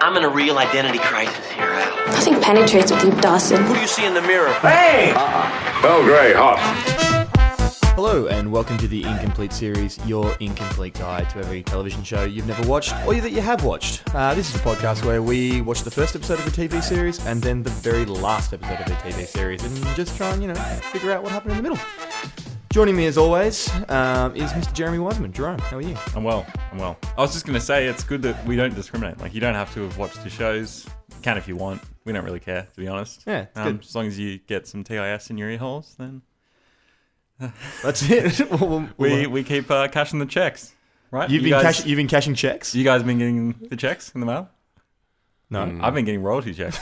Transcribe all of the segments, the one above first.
I'm in a real identity crisis here, Al. Nothing penetrates with you, Dawson. Who do you see in the mirror? Hey! Bell Grey, hot. Hello and welcome to the Incomplete series, your incomplete guide to every television show you've never watched or that you have watched. This is a podcast where we watch the first episode of a TV series and then the very last episode of a TV series and just try and, figure out what happened in the middle. Joining me as always is Mr. Jeremy Wiseman. Jerome, how are you? I'm well. I was just going to say it's good that we don't discriminate. Like, you don't have to have watched the shows. You can if you want. We don't really care, to be honest. Yeah, it's good. As long as you get some TIS in your ear holes, then... That's it. we keep cashing the checks, right? You've been cashing checks? You guys been getting the checks in the mail? No. I've been getting royalty checks.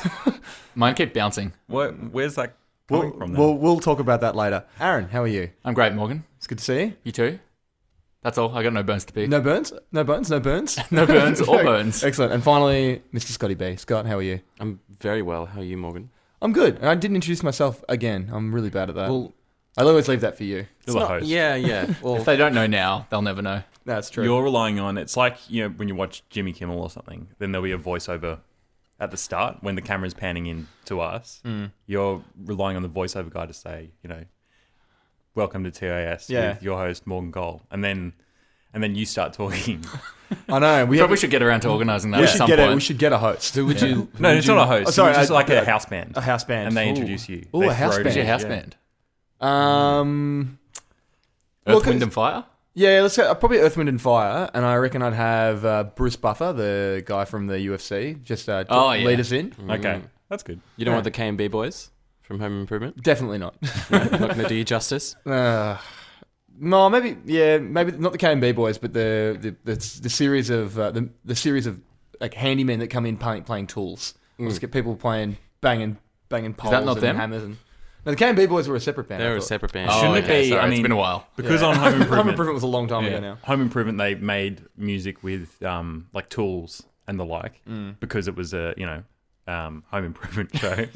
Mine keep bouncing. Where's that coming from then? We'll talk about that later. Aaron, how are you? I'm great, Morgan. It's good to see you. You too? That's all. I got no burns to pick. No burns? No burns? No burns? No burns or burns. Excellent. And finally, Mr. Scotty B. Scott, how are you? I'm very well. How are you, Morgan? I'm good. And I didn't introduce myself again. I'm really bad at that. Well, I'll always leave that for you. You're the host. Yeah. Well, If they don't know now, they'll never know. That's true. You're relying on... It's like, when you watch Jimmy Kimmel or something, then there'll be a voiceover at the start when the camera's panning in to us. You're relying on the voiceover guy to say, welcome to TIS with your host, Morgan Cole. And then you start talking. I know. We Probably should get around to organising that at some point. We should get a host. who would you? No, it's not a host. Oh, sorry, It's just like a house band. A house band. And they introduce you. Ooh, They a house throw it band. Who's in. your house Yeah. band? Well, Wind and Fire? Yeah, let's go. Probably Earth, Wind and Fire. And I reckon I'd have Bruce Buffer, the guy from the UFC, just lead us in. Okay, that's good. You don't want the K&B boys from Home Improvement? Definitely not. Not going to do you justice. No, maybe not the K&B boys, but the series of the series of like handymen that come in playing tools. Let's get people banging poles that not and them? hammers. And no, the K&B boys were a separate band. They I were a thought. separate band. Shouldn't it be? Sorry, I mean, it's been a while. Because on Home Improvement, Home Improvement was a long time ago now. Home Improvement, they made music with like tools and the like because it was a Home Improvement show.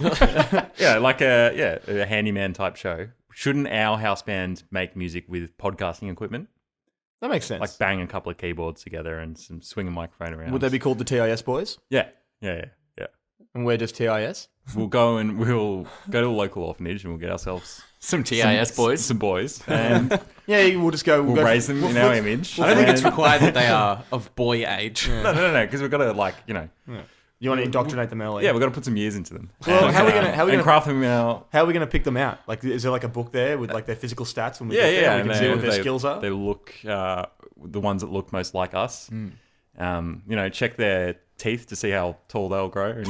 like a handyman type show. Shouldn't our house band make music with podcasting equipment? That makes sense. Like bang a couple of keyboards together and swing a microphone around. Would they be called the TIS boys? Yeah. And we're just TIS? We'll go to a local orphanage and we'll get ourselves Some TIS boys. some boys, and Yeah, we'll just go. we'll raise them in our image. I don't think it's required that they are of boy age. No, because we've got to You want to indoctrinate them early? yeah, we've got to put some years into them. Well, And, how are we gonna craft them out? How are we going to pick them out? Like, is there like a book there with like their physical stats when we get there? Yeah, We can and see what their skills are. They look the ones that look most like us. Check their teeth to see how tall they'll grow, and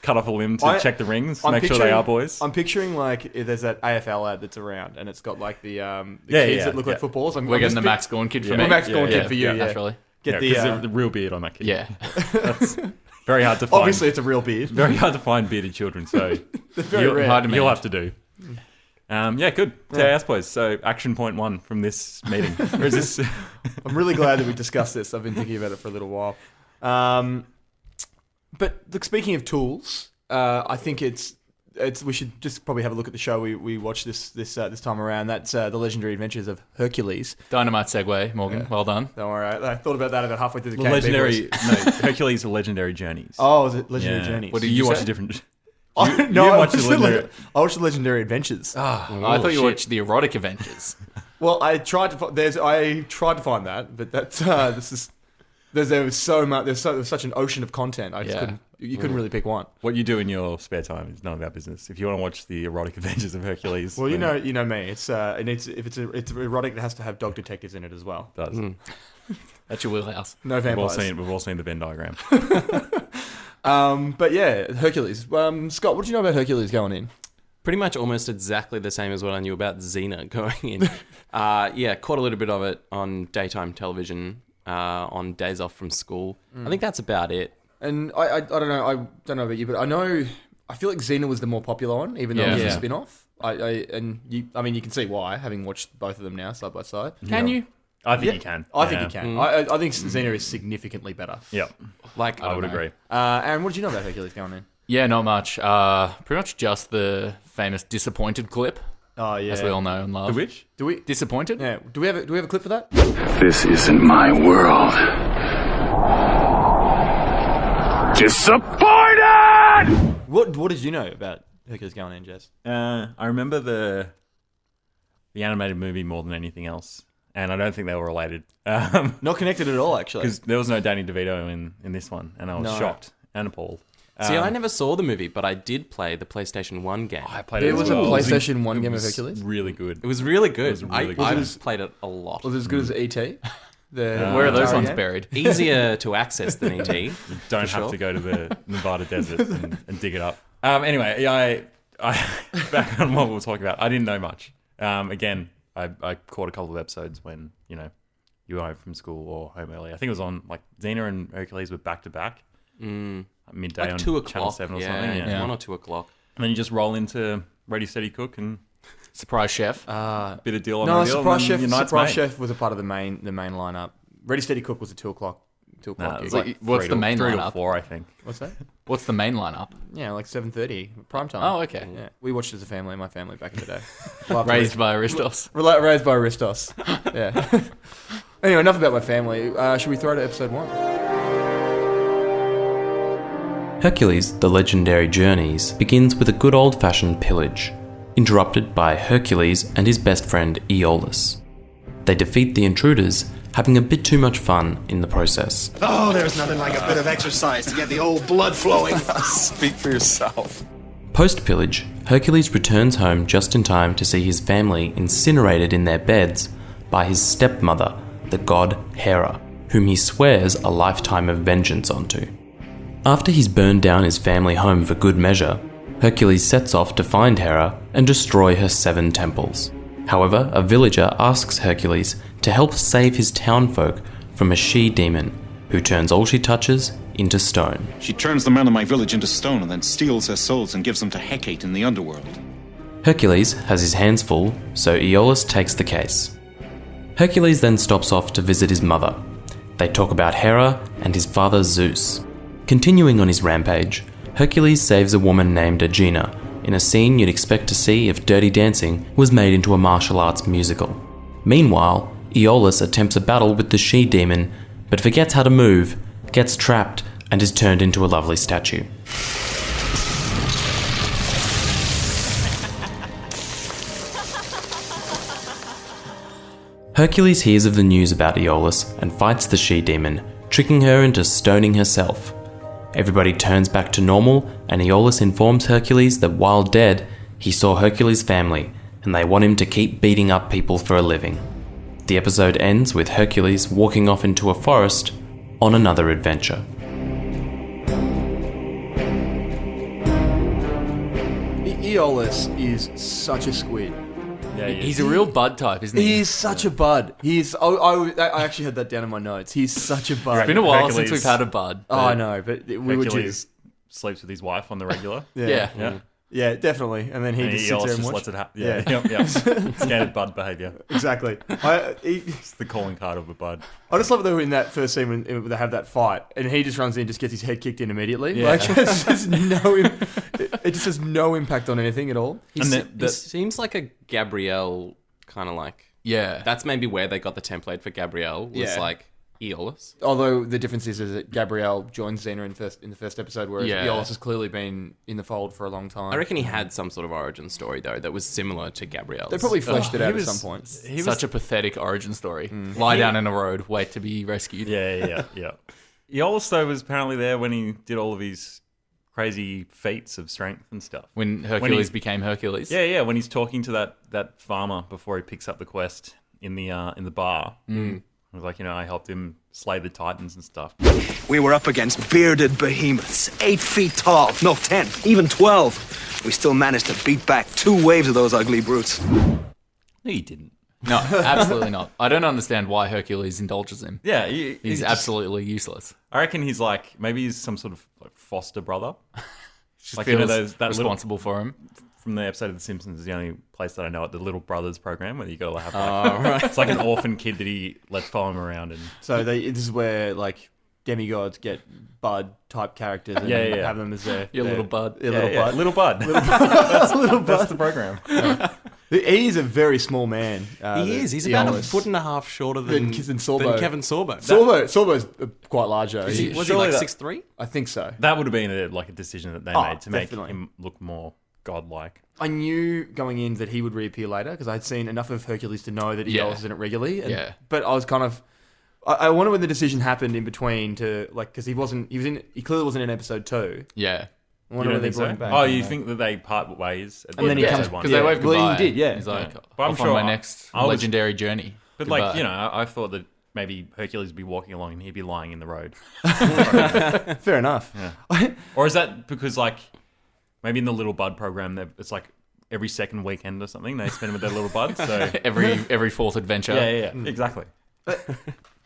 cut off a limb to check the rings, make sure they are boys. I'm picturing like there's that AFL ad that's around, and it's got like the kids that look like footballers. We're getting the Max Gorn kid for me. Max Gorn kid for you. Yeah, naturally. Get the real beard on that kid. Yeah. That's very hard to find. Obviously, it's a real beard. Very hard to find bearded children, so very rare. Hard to you'll manage. have to do. Good. TIS boys. So action point 1 from this meeting. Or is this? I'm really glad that we discussed this. I've been thinking about it for a little while. But look, speaking of tools, I think it's we should just probably have a look at the show we watched this time around. That's The Legendary Adventures of Hercules. Dynamite segue, Morgan. Well done. Don't worry, I thought about that about halfway through the Legendary. No, Hercules: The Legendary Journeys. Oh, is it Legendary Journeys? What did you you watch say? a different? I watched the Legendary Adventures. I thought you watched the Erotic Avengers. Well, I tried to find that, but that's there was so much. There was such an ocean of content. I just couldn't. You couldn't really pick one. What you do in your spare time is none of our business. If you want to watch the Erotic Adventures of Hercules, Well, you know me. It's it's erotic. It has to have dog detectives in it as well. it does. That's your wheelhouse. No We've all vampires. seen the Venn diagram. But yeah, Hercules. Scott, what do you know about Hercules going in? Pretty much almost exactly the same as what I knew about Xena going in. Caught a little bit of it on daytime television on days off from school. I think that's about it. And I don't know. I don't know about you, but I feel like Xena was the more popular one, even though it was a spin-off. You can see why, having watched both of them now side by side. Can you? I think you can. I think you can. I think Xena is significantly better. Yeah, I would agree. Aaron, what did you know about Hercules going in? Yeah, not much. Pretty much just the famous disappointed clip. Oh yeah, as we all know and love. The which? Do we Disappointed? Yeah. Do we have a clip for that? This isn't my world. Disappointed! What did you know about Hercules going in, Jess? I remember the animated movie more than anything else, and I don't think they were related. Not connected at all, actually. Because there was no Danny DeVito in this one, and I was shocked and appalled. See, I never saw the movie, but I did play the PlayStation 1 game. I played There it as was well. a PlayStation 1 game of It was Hercules? really good. It was really good. It was really good. I played it a lot. Was it as good as E.T.? Where are those ones buried? Easier to access than ET. You don't have to go to the Nevada desert and dig it up. Anyway, I back on what we were talking about. I didn't know much. Again, I caught a couple of episodes when, you were home from school or home early. I think it was on, like, Xena and Hercules were back-to-back. Midday Like on 2 Channel o'clock. 7 or Yeah, something. Yeah. 1 or 2 o'clock. And then you just roll into Ready, Steady, Cook and Surprise chef. bit of deal on No, the deal. Surprise and Chef. then your night's Surprise made. Chef was a part of the main lineup. Ready Steady Cook was a 2 o'clock. 2 o'clock. Nah, it was gig. like What's the main 3 to lineup? 4, I think. What's that? What's the main lineup? Yeah, like 7:30 prime time. Oh, okay. Yeah, we watched it as a family. My family back in the day. Raised by Aristos. Raised by Aristos. Yeah. Anyway, enough about my family. Should we throw to episode 1? Hercules, the Legendary Journeys, begins with a good old-fashioned pillage, interrupted by Hercules and his best friend Aeolus. They defeat the intruders, having a bit too much fun in the process. Oh, there's nothing like a bit of exercise to get the old blood flowing. Speak for yourself. Post-pillage, Hercules returns home just in time to see his family incinerated in their beds by his stepmother, the god Hera, whom he swears a lifetime of vengeance onto. After he's burned down his family home for good measure, Hercules sets off to find Hera and destroy her 7 temples. However, a villager asks Hercules to help save his townfolk from a she-demon who turns all she touches into stone. She turns the men of my village into stone and then steals their souls and gives them to Hecate in the underworld. Hercules has his hands full, so Aeolus takes the case. Hercules then stops off to visit his mother. They talk about Hera and his father Zeus. Continuing on his rampage, Hercules saves a woman named Xena in a scene you'd expect to see if Dirty Dancing was made into a martial arts musical. Meanwhile, Aeolus attempts a battle with the she-demon, but forgets how to move, gets trapped, and is turned into a lovely statue. Hercules hears of the news about Aeolus and fights the she-demon, tricking her into stoning herself. Everybody turns back to normal, and Aeolus informs Hercules that while dead, he saw Hercules' family, and they want him to keep beating up people for a living. The episode ends with Hercules walking off into a forest on another adventure. Aeolus is such a squid. Yeah, He's a real bud type, isn't he? He's such a bud. I actually had that down in my notes. He's such a bud. It's been a while Hercules- since we've had a bud. Oh, I know, but we were Hercules just... sleeps with his wife on the regular. Yeah. Yeah. Yeah, definitely. And then he And just sits there and just watches. lets it happen. Yeah. Yep. Standard bud behaviour. Exactly. It's the calling card of a bud. I just love though in that first scene when they have that fight, and he just runs in and just gets his head kicked in immediately. Yeah. Like, it's just it just has no impact on anything at all. He seems like a Gabrielle kind of like... Yeah. That's maybe where they got the template for Gabrielle, was Yeah. like Aeolus. Although the difference is that Gabrielle joins Xena in the first episode, whereas Yeah. Aeolus has clearly been in the fold for a long time. I reckon he had some sort of origin story, though, that was similar to Gabrielle's. They probably fleshed it out he at was- some point. Such a pathetic origin story. Lie down in a road, wait to be rescued. Yeah. Aeolus, though, was apparently there when he did all of his crazy feats of strength and stuff. When Hercules he- became Hercules. Yeah. When he's talking to that farmer before he picks up the quest in the bar. I was like, I helped him slay the Titans and stuff. We were up against bearded behemoths, 8 feet tall, no 10, even 12. We still managed to beat back 2 waves of those ugly brutes. No, he didn't. No, absolutely not. I don't understand why Hercules indulges him. Yeah, He's just- absolutely useless. I reckon he's like, maybe he's some sort of like foster brother. Just Like, feels that responsible for him. From the episode of The Simpsons is the only place that I know it, the Little Brothers program, where you got to have right. it's like an orphan kid that he lets follow him around. And So this is where like demigods get bud type characters and Yeah. have them as their Your little bud. Little bud. Little Bud. Little bud. That's the program. He is a very small man. He is. He's about a foot and a half shorter than Sorbo. Keven Sorbo. Sorbo's quite larger. Was he surely like that- 6'3"? I think so. That would have been a decision that they made to make definitely. him look more godlike. I knew going in that he would reappear later because I'd seen enough of Hercules to know that he was in it regularly. But I was kind of... I wonder when the decision happened in between to... Because he clearly wasn't in episode 2. Yeah. I You wonder don't when they think brought so? him back. Oh, you think that they part ways at the And end then he of comes- episode 1? Because they wave Well, goodbye. he did, yeah. He's like, But I'm off sure on my next I was- legendary journey. But Goodbye. I thought that maybe Hercules would be walking along and he'd be lying in the road. Fair enough. Yeah. Or is that because maybe in the Little Bud program, it's like every second weekend or something they spend with their little buds. So every fourth adventure. yeah, exactly.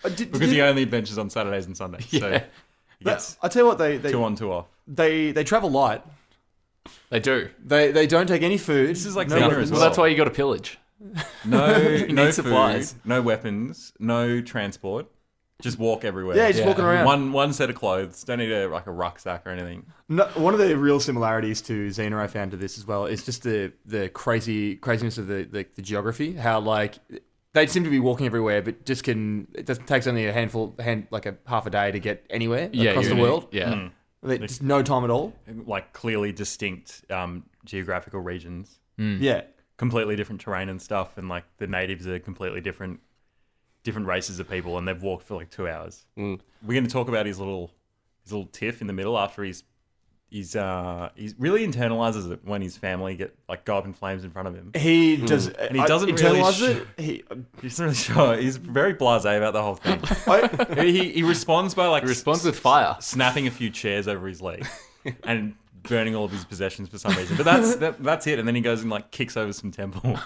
Because he only adventures on Saturdays and Sundays. So yes, I tell you what, they 2 on 2 off. They travel light. They do. They don't take any food. This is like no Xena weapons. as Well, well. that's why you got to pillage. No need food, supplies. no weapons, no transport. Just walk everywhere. Yeah, just walking around. One set of clothes. Don't need a rucksack or anything. No, one of the real similarities to Xena I found to this as well is just the craziness of the geography. How they seem to be walking everywhere, but it takes only a half a day to get anywhere across the world. Yeah. Just no time at all. Like clearly distinct geographical regions. Yeah. Completely different terrain and stuff, and the natives are completely different races of people, and they've walked for 2 hours. We're going to talk about his little tiff in the middle after he's really internalizes it when his family go up in flames in front of him. He does, and he doesn't internalize really it. He's not really sure. He's very blasé about the whole thing. he responds by Responds with fire. snapping a few chairs over his leg, and burning all of his possessions for some reason. But that's it. And then he goes and kicks over some temples,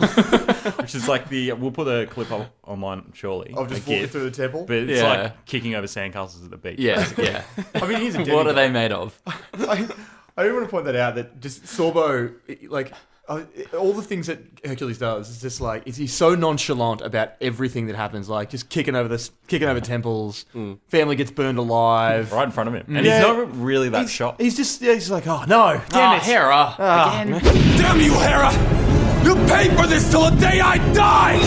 which is we'll put a clip up online shortly. Of just walking through the temple. But it's like kicking over sandcastles at the beach. Yeah, yeah. I mean, he's a What demigod. are they made of? I do want to point that out, that just Sorbo, all the things that Hercules does is just he's so nonchalant about everything that happens, just kicking over temples, family gets burned alive. Right in front of him. And he's not really that shocked. He's just, he's like, oh no, damn it. Hera. Again. Damn you, Hera! You pay for this till the day I die!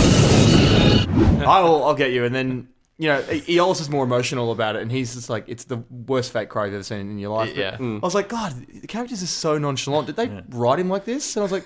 I'll get you. And then, Eolus is more emotional about it, and he's just it's the worst fake cry you've ever seen in your life. But Yeah. I was like, God, the characters are so nonchalant. Did they write him like this? And I was like,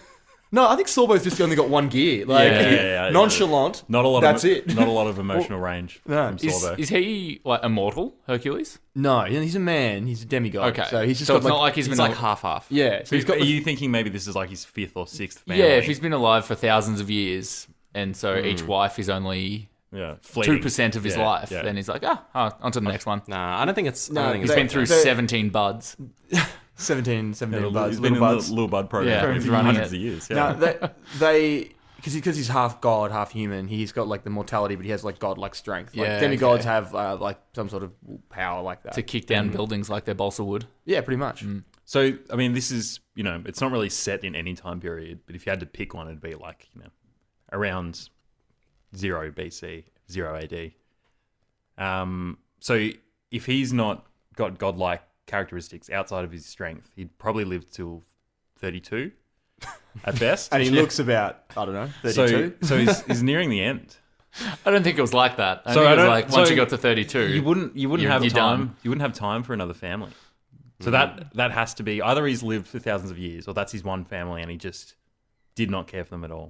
no, I think Sorbo's just only got one gear. Nonchalant. Not a lot That's of it. Not a lot of emotional range No. from Sorbo. Is he immortal, Hercules? No, he's a man. He's a demigod. Okay. So he's just so got it's not like he's He's been half-half. yeah. So he's got Are you thinking maybe this is his 5th or 6th family? Yeah, if he's been alive for thousands of years, and so each wife is only fleeting. 2% of his life, then he's like, on to the next one. Nah, I don't think it's... He's been through 17 buds. 17 buds. He's been in the Little Bud program Yeah, for running hundreds it. of years. Now, because he's half god, half human, he's got the mortality, but he has godlike strength. Demigods have some sort of power like that. To kick down buildings like they're balsa wood. Yeah, pretty much. So, I mean, this is, it's not really set in any time period, but if you had to pick one, it'd be around 0 BC, 0 AD. So if he's not got godlike characteristics outside of his strength, he'd probably live till 32 at best. And he looks about, I don't know, 32. So he's nearing the end. I don't think it was like that. I So think I it was don't- once so you got to 32, You wouldn't have you're time. done. You wouldn't have time for another family. So that has to be either he's lived for thousands of years, or that's his one family, and he just did not care for them at all.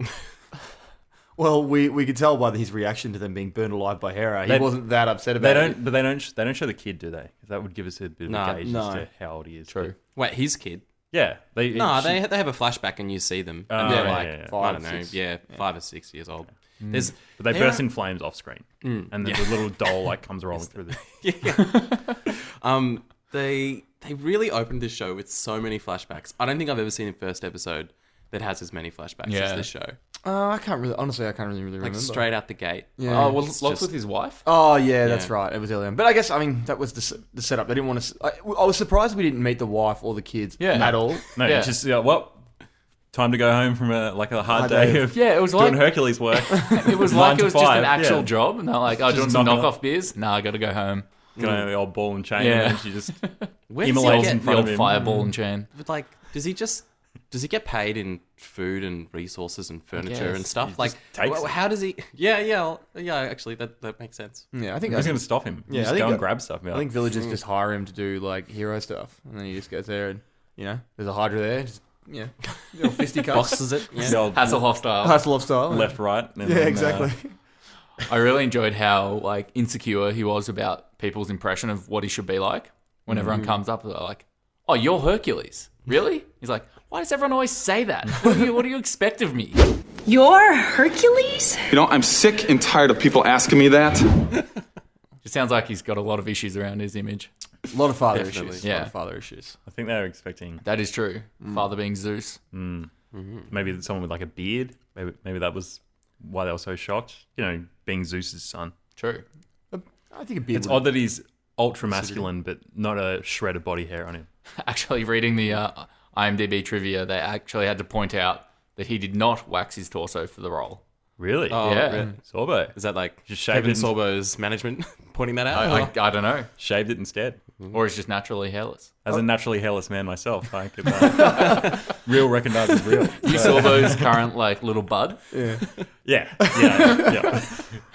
Well, we could tell by his reaction to them being burned alive by Hera. He wasn't that upset about it. But they don't show the kid, do they? 'Cause that would give us a bit of a gauge as to how old he is. True. Wait, his kid? Yeah. They have a flashback and you see them. And they're I don't know, 5 or 6 years old. But they burst in flames off screen. And then the little doll comes rolling through the... They really opened this show with so many flashbacks. I don't think I've ever seen a first episode that has as many flashbacks as this show. I can't really remember. Straight out the gate. Yeah. Oh, well, Locke's with his wife? Oh, yeah, that's right. It was early on. But I guess, that was the setup. They didn't want to... I was surprised we didn't meet the wife or the kids at all. No, it's just, time to go home from a hard day of it was doing Hercules work. It was 9 to just an 5, actual job. And they're like, do you want some knocking knockoff beers? Nah, I got to go home. Got the old ball and chain, Yeah. and she just Where does he immolates get in The front old of him. fireball and chain. But does he just Does he get paid in food and resources and furniture guess. and stuff? He Like, just takes it. how does he? Yeah. Actually, that makes sense. Yeah, I think Who's that's going to stop him? Yeah, Just I think go and that- grab stuff. I think villagers just hire him to do like hero stuff, and then he just goes there and there's a Hydra there, just little fisticuffs, Boxes it. the Yeah. old Hasselhoff style. Hasselhoff style, left, right. And Yeah, then, exactly. I really enjoyed how like insecure he was about people's impression of what he should be like. When everyone comes up, they're like, "Oh, you're Hercules, really?" He's like, "Why does everyone always say that? What do you expect of me?" You're Hercules? You know, I'm sick and tired of people asking me that. It sounds like he's got a lot of issues around his image. A lot of father Definitely. issues. Yeah. A lot of father issues. I think they were expecting That is true. Father being Zeus. maybe someone with like a beard. Maybe that was why they were so shocked. Being Zeus's son. True. I think a beard. It's odd that he's ultra masculine, but not a shred of body hair on him. Actually, reading the IMDb trivia, they actually had to point out that he did not wax his torso for the role. Really? Oh, Yeah. really? Sorbo. Is that like Just shaved Keven it. Sorbo's management pointing that out? I don't know. Shaved it instead. Or he's just naturally hairless. As a naturally hairless man myself, I could real recognise real. You saw those current like little bud. Yeah.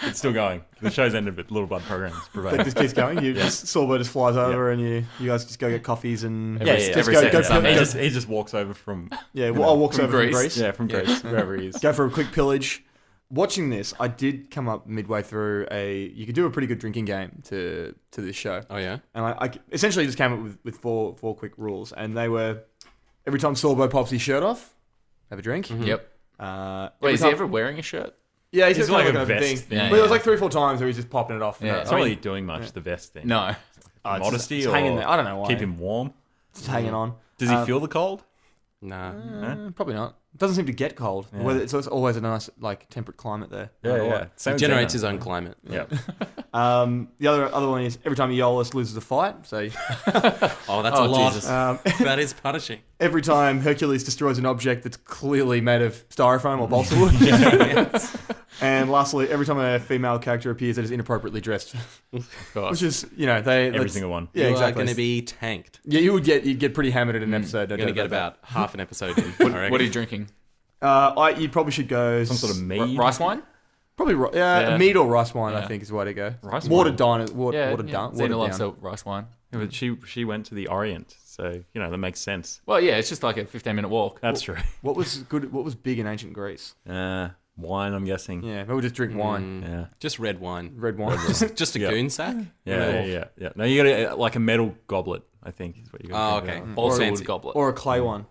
It's still going. The show's ended, but Little Bud programs Like prevail. this keeps going. You just Sorbo just flies over, and you guys just go get coffees and Every go, second go, Sunday. He just walks over from walks From over from Greece. Greece. yeah from Greece wherever he is. Go for a quick pillage. Watching this, I did come up midway through you could do a pretty good drinking game to this show. Oh, yeah? And I essentially just came up with four quick rules, and they were every time Sorbo pops his shirt off, have a drink. Yep. Every Wait, is he time- ever wearing a shirt? Yeah, he's He's just like like a a vest thing. thing. But it was Yeah. like 3 or 4 times where he's just popping it off. Yeah. It's not really doing much, the vest thing. No. It's just- Modesty it's or hanging there. I don't know why. keep him warm. It's hanging on. Does he feel the cold? Nah. Probably not. It doesn't seem to get cold. Well, it's always a nice, like, temperate climate there. Same He with generates Xena. his own climate. Yeah. The other one is every time Aeolus loses a fight. So Oh, that's a lot. Jesus. That is punishing. every time Hercules destroys an object that's clearly made of styrofoam or balsa wood. And lastly, every time a female character appears that is inappropriately dressed, which is Every single one. Yeah, You exactly. are going to be tanked. Yeah, you'd get pretty hammered at an episode. You're going to get about half an episode in. What are you drinking? You probably should go Some sort of mead. Rice wine? probably Yeah. mead or rice wine. I Yeah. think is the way to go. Rice watered wine. down. Watered down. Xena Watered loves down. a rice wine. Yeah, but she went to the Orient, so that makes sense. Well, yeah, it's just like a 15-minute walk. That's true. What was good? What was big in ancient Greece? Wine, I'm guessing. Yeah, maybe we'll just drink wine. Yeah. Just red wine. Red wine. Just a Yeah. goon sack? Yeah. No, you got to like a metal goblet. I think is what you got. Oh, okay. Also Fancy. wood goblet. Or a clay one.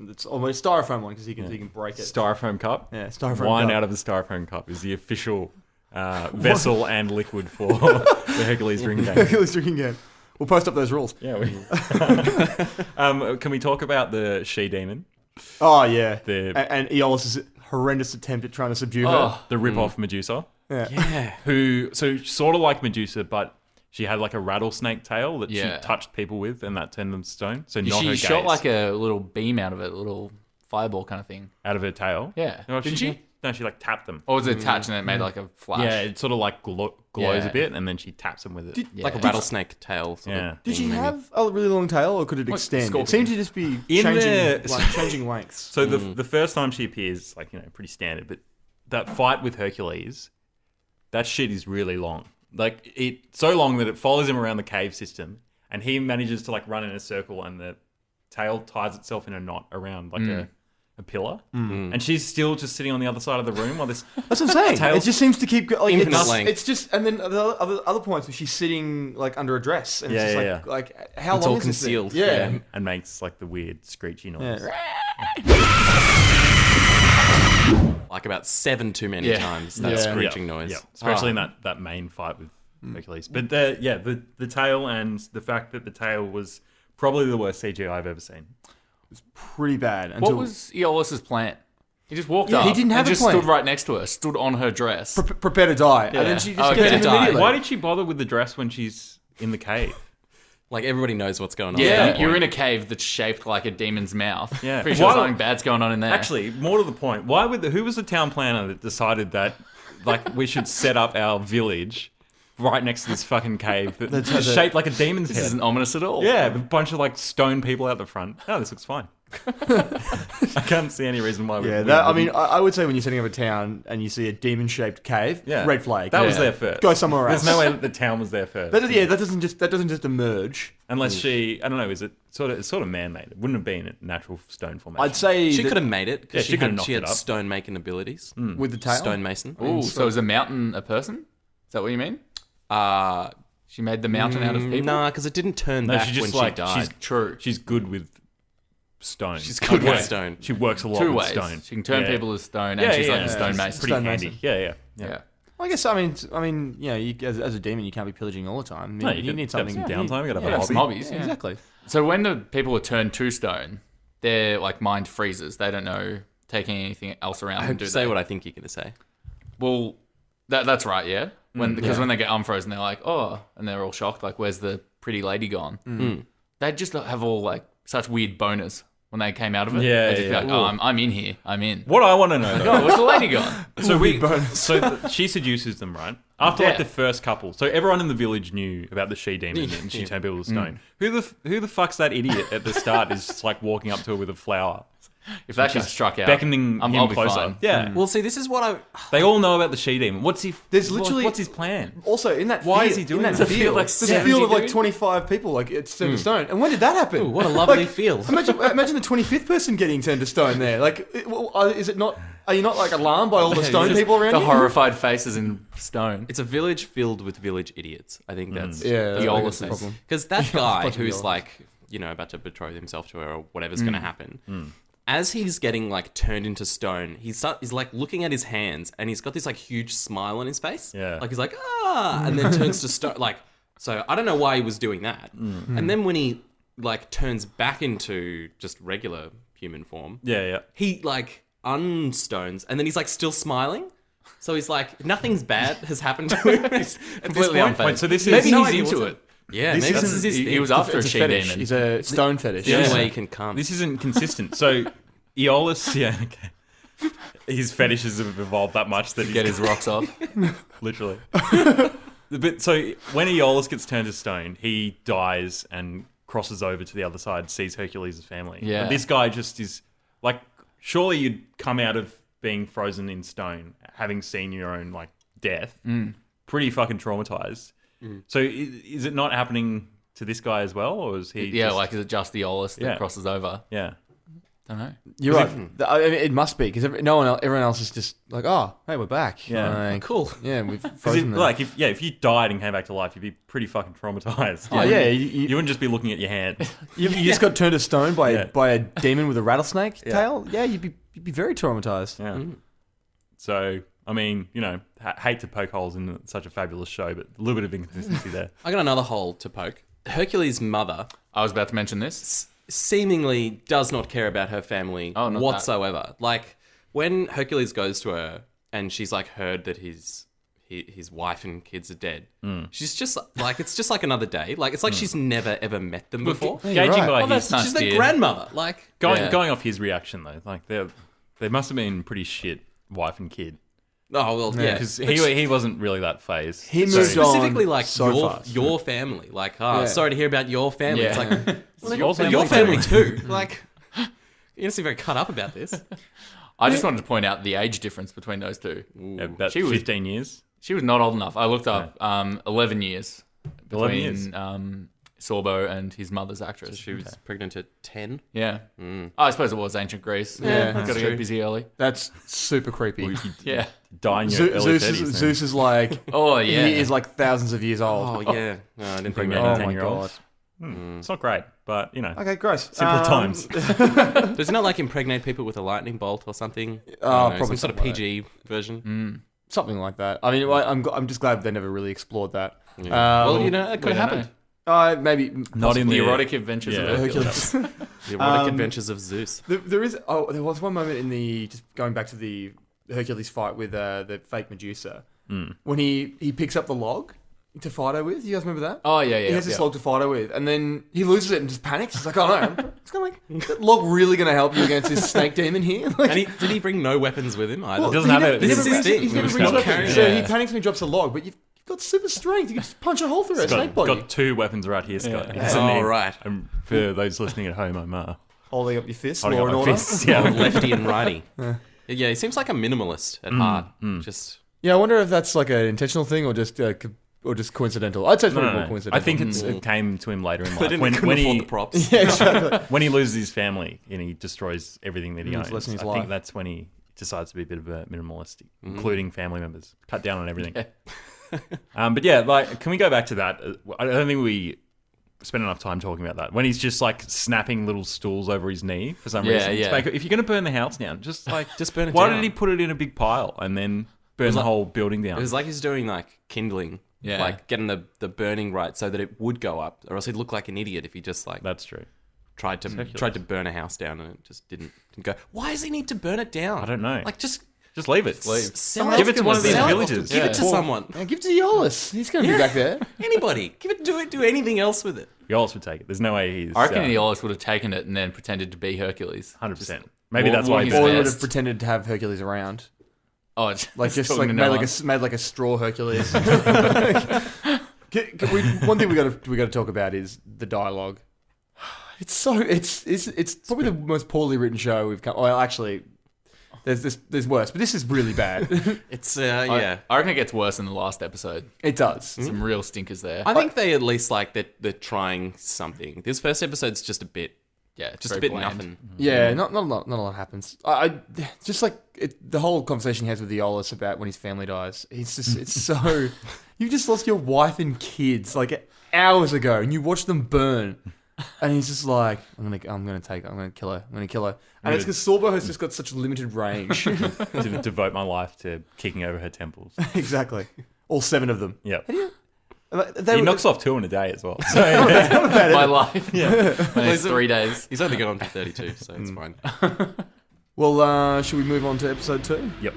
It's almost styrofoam one because you can break it. Styrofoam cup. Yeah, styrofoam Wine cup. out of the styrofoam cup is the official vessel and liquid for the Hercules drinking game. Hercules drinking game. We'll post up those rules. Yeah. Can we talk about the she-demon? Oh yeah. The- And Aeolus' horrendous attempt at trying to subdue her. The rip-off Medusa? Yeah. Who, so sort of like Medusa, but she had like a rattlesnake tail that Yeah. she touched people with and that turned them to stone. So She not her gaze. shot like a little beam out of it, a little fireball kind of thing. Out of her tail. Yeah. No, Didn't she? No, she like tapped them. Or was it attached and it made like a flash? Yeah, it sort of like glows Yeah. a bit and then she taps them with it. Like a rattlesnake tail. Sort Yeah. of Did she thing, maybe. have a really long tail, or could it extend? It scorpion. seemed to just be In changing, the- changing lengths. So the first time she appears, like, pretty standard, but that fight with Hercules, that shit is really long. Like, so long that it follows him around the cave system, and he manages to, like, run in a circle, and the tail ties itself in a knot around, like, a pillar. And she's still just sitting on the other side of the room while this... That's what I'm saying. Tail- It just seems to keep going. Infinite It's, length. it's just, and then the other points where she's sitting like under a dress, and it's Yeah, just yeah, like how It's long all is this thing? concealed. Yeah. and makes, like, the weird screechy noise. Like about 7 too many Yeah. times. That Yeah. screeching noise. Yeah, especially in that main fight with Hercules. But the tail and the fact that the tail was probably the worst CGI I've ever seen. Pretty bad. What Until was Aeolus' plan? He just walked Yeah, up he didn't have and a just plan. stood right next to her, stood on her dress. prepare to die, Yeah. and then she just Oh, gets okay. him Die. immediately. Why did she bother with the dress when she's in the cave? Like everybody knows what's going on. Yeah, at that you're point. in a cave that's shaped like a demon's mouth. Yeah. Pretty sure Why- something bad's going on in there. Actually, more to the point, who was the town planner that decided that, like, we should set up our village right next to this fucking cave that's has a- shaped like a demon's this head? isn't ominous at all. Yeah, with a bunch of, like, stone people out the front. Oh, this looks fine. I can't see any reason why. Yeah, I mean, I would say when you're setting up a town and you see a demon-shaped cave, red flag. That was there first. Go somewhere else. There's no way that the town was there first. That doesn't just emerge. Unless she, I don't know, it's sort of man-made. It wouldn't have been a natural stone formation. I'd say she could have made it because she she had stone-making abilities with the tail. Stonemason. Ooh, so is a mountain a person? Is that what you mean? She made the mountain out of people? Nah, because it didn't turn back when she died. She's good with stone. She's good with stone. She works a lot Two with ways. stone. She can turn people as stone, and she's like a stone She's mason. pretty Stonemason. handy. Yeah. Well, I guess I mean, you know, as a demon, you can't be pillaging all the time. I mean, No, you need something. some downtime. You got to have some hobbies. Yeah, exactly. So when the people are turned to stone, their like mind freezes. They don't know taking anything else around. I hope to say what I think you're going to say. Well, that's right. Yeah. Because when they get unfrozen, they're like, oh, and they're all shocked. Like, where's the pretty lady gone? They just have all like such weird boners when they came out of it. Yeah, They'd just be like, oh, I'm in here. I'm in. What I want to know, though, Oh, where's the lady gone? she seduces them, right? After like the first couple, so everyone in the village knew about the she demon and she turned people to stone. Who the fuck's that idiot at the start is just like walking up to her with a flower? If that guy struck out, beckoning I'll him be closer. fine. Yeah. Well, see, this is what They all know about the she demon. What's his plan? Also, in that Why field, is he doing in that that? field? Like There's a field of like 25 people, like it's turned to stone. And when did that happen? Ooh, what a lovely field. Imagine the 25th person getting turned to stone there. Like, is it not? Are you not like alarmed by all the stone people around the you? horrified faces in stone. It's a village filled with village idiots. I think that's Yeah, the that's the Eolus problem. Because that guy bunch of who's Eolus. like, you know, about to betroth himself to her or whatever's going to happen. As he's getting like turned into stone, he's like looking at his hands and he's got this like huge smile on his face. Yeah. Like he's like, and then turns to stone. Like, so I don't know why he was doing that. And then when he like turns back into just regular human form, he like unstones and then he's like still smiling. So he's like, nothing's bad has happened to him. He's Completely point. unfazed. Wait, so this is Maybe no he's idea into what's it. Yeah, This maybe this isn't- is his thing. He was after a It's a she fetish. demon. He's a stone fetish. The only way he can come. This isn't consistent. So Eolus, okay. His fetishes have evolved that much that Get his rocks off. literally. But so when Aeolus gets turned to stone, he dies and crosses over to the other side, sees Hercules' family. Yeah. But this guy just is like, surely you'd come out of being frozen in stone, having seen your own like death, pretty fucking traumatized. So is it not happening to this guy as well, or is he? Yeah, just, like is it just the Eolus that Yeah. crosses over? yeah. Don't know. You're right. I mean, it must be because everyone else is just like, oh, hey, we're back. Yeah. Like, Cool. Yeah, we've 'Cause frozen them. like if you died and came back to life, you'd be pretty fucking traumatized. Oh, yeah, You wouldn't just be looking at your hand. you just got turned to stone by Yeah. by a demon with a rattlesnake tail. Yeah, you'd be very traumatized. Yeah. So, I mean, you know, hate to poke holes in such a fabulous show, but a little bit of inconsistency there. I got another hole to poke. Hercules' mother I was about to mention this. seemingly does not care about her family not whatsoever. Like when Hercules goes to her and she's like heard that his wife and kids are dead. She's just like it's just like another day. Like it's like she's never ever met them before. Gauging right. by Oh, that's his nice. She's their dear. grandmother. Like going off his reaction though, like they must have been pretty shit wife and kid oh well, yeah. because he wasn't really that phased. He moved on Specifically, like so fast. your family. Like, sorry to hear about your family. Yeah. It's like well, your family your too. family too. Like, you don't seem very cut up about this. I just wanted to point out the age difference between those two. Yeah, about She was- 15 years. She was not old enough. I looked up 11 years 11 between years. Sorbo and his mother's actress. She was pregnant at 10. Yeah. I suppose it was ancient Greece. Yeah, Got to that's get true. busy early. That's super creepy. Yeah. Die in your early 30s. Zeus is like, Oh, yeah. he is like thousands of years old. Oh yeah, no, I didn't think Pregnant about Oh that. my 10-year-olds. god. It's not great, but you know, Okay, gross. simple times. Does it not like impregnate people with a lightning bolt or something? Oh, I don't know, probably some sort of something like PG version. Something like that. I mean, I'm just glad they never really explored that. Well, you know, it could we have don't happened. Maybe Not in The the erotic adventures Yeah. of Hercules. The erotic adventures of Zeus. There was one moment in the just going back to the Hercules fight with the fake Medusa when he picks up the log to fight her with. You guys remember that? Oh, yeah, yeah. He has this yeah. log to fight her with, and then he loses it and just panics. He's like, "Oh no, it's kind of like is that log really going to help you against this snake demon here?" Like, And did he bring no weapons with him either? well, doesn't have it. He This never is his brings- thing. He's never He's brings not weapons. carrying So it. he panics when he drops the log, but you've got super strength. You can just punch a hole through a snake body. got two weapons right here, Scott. Yeah. Doesn't Oh, need- right. For those listening at home, I'm Holding up your fist, Holding law up and my order. fists, yeah. Or lefty and righty. Yeah, he seems like a minimalist at heart. Just Yeah, I wonder if that's like an intentional thing or just coincidental. I'd say it's probably more coincidental. I think it came to him later in life. couldn't afford the props. Yeah, exactly. When he loses his family and he destroys everything that he owns, less in his I life. think that's when he decides to be a bit of a minimalist, including family members. Cut down on everything. But yeah, like, can we go back to that? I don't think we spend enough time talking about that. When he's just like snapping little stools over his knee for some reason. It's like, if you're going to burn the house down, just burn it Why down. Did he put it in a big pile and then burn the whole building down? It was like he's doing like kindling. Yeah. Like getting the burning right so that it would go up, or else he'd look like an idiot if he just like That's true. tried to burn a house down and it just didn't go. Why does he need to burn it down? I don't know. Like just leave it. sell Give it to one of these sell it. villages. Give it to someone. Yeah, give it to Yolis. He's going to be back there. Anybody. Give it. Do anything else with it. Yolis would take it. There's no way he's... I reckon Aeolus would have taken it and then pretended to be Hercules. 100%. Maybe that's Wore why his he's Or he there. would vest. have pretended to have Hercules around. Oh, Like just talking like to made no like one. made like a straw Hercules. One thing we got to talk about is the dialogue. It's probably the most poorly written show we've come. Well, actually, there's worse, but this is really bad. It's yeah. I reckon it gets worse in the last episode. It does. Some real stinkers there. I think they at least like that they're trying something. This first episode's just a bit, It's just a very bit bland. nothing. Yeah, not a lot happens. I just like the whole conversation he has with Aeolus about when his family dies. It's so you just lost your wife and kids like hours ago, and you watch them burn, and he's just like, I'm gonna kill her, and it's because Sorbo has just got such limited range. to devote my life to kicking over her temples. Exactly, all 7 of them. Yep. They He knocks off 2 in a day as well. So, My life. It's 3 days. He's only going for 32, so it's fine. Well, should we move on to episode 2? yep.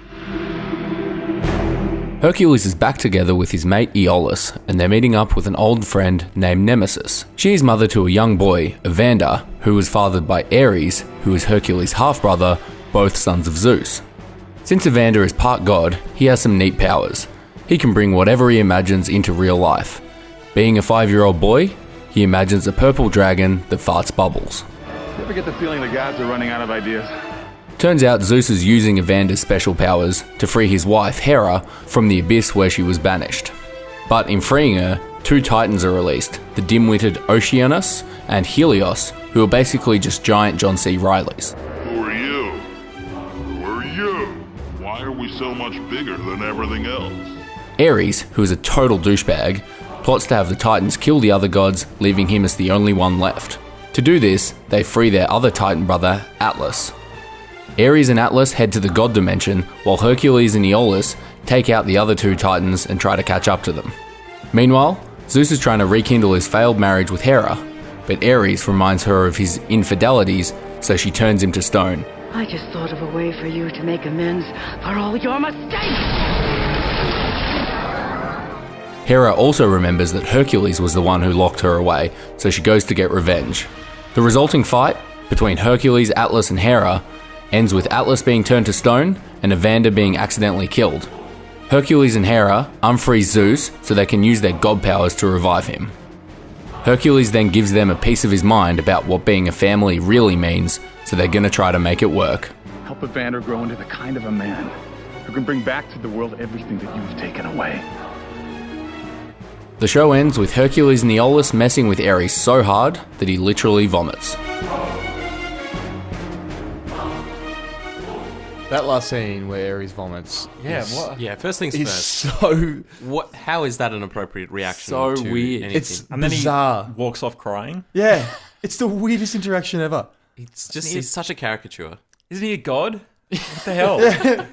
Hercules is back together with his mate Aeolus, and they're meeting up with an old friend named Nemesis. She is mother to a young boy, Evander, who was fathered by Ares, who is Hercules' half-brother, both sons of Zeus. Since Evander is part god, he has some neat powers. He can bring whatever he imagines into real life. Being a 5-year-old boy, he imagines a purple dragon that farts bubbles. You ever get the feeling the gods are running out of ideas? Turns out Zeus is using Evander's special powers to free his wife, Hera, from the abyss where she was banished. But in freeing her, 2 titans are released, the dim-witted Oceanus and Helios, who are basically just giant John C. Reillys. Who are you? Who are you? Why are we so much bigger than everything else? Ares, who is a total douchebag, plots to have the titans kill the other gods, leaving him as the only one left. To do this, they free their other titan brother, Atlas. Ares and Atlas head to the god dimension, while Hercules and Aeolus take out the other 2 titans and try to catch up to them. Meanwhile, Zeus is trying to rekindle his failed marriage with Hera, but Ares reminds her of his infidelities, so she turns him to stone. I just thought of a way for you to make amends for all your mistakes! Hera also remembers that Hercules was the one who locked her away, so she goes to get revenge. The resulting fight between Hercules, Atlas and Hera ends with Atlas being turned to stone and Evander being accidentally killed. Hercules and Hera unfreeze Zeus so they can use their god powers to revive him. Hercules then gives them a piece of his mind about what being a family really means, so they're gonna try to make it work. Help Evander grow into the kind of a man who can bring back to the world everything that you've taken away. The show ends with Hercules and Aeolus messing with Ares so hard that he literally vomits. That last scene where Ares vomits. Yeah, is, what? Yeah, first things Is first. so What? How is that an appropriate reaction? So to weird. anything? it's And then bizarre. he walks off crying. Yeah, it's the weirdest interaction ever. He's such a caricature. Isn't he a god? What the hell?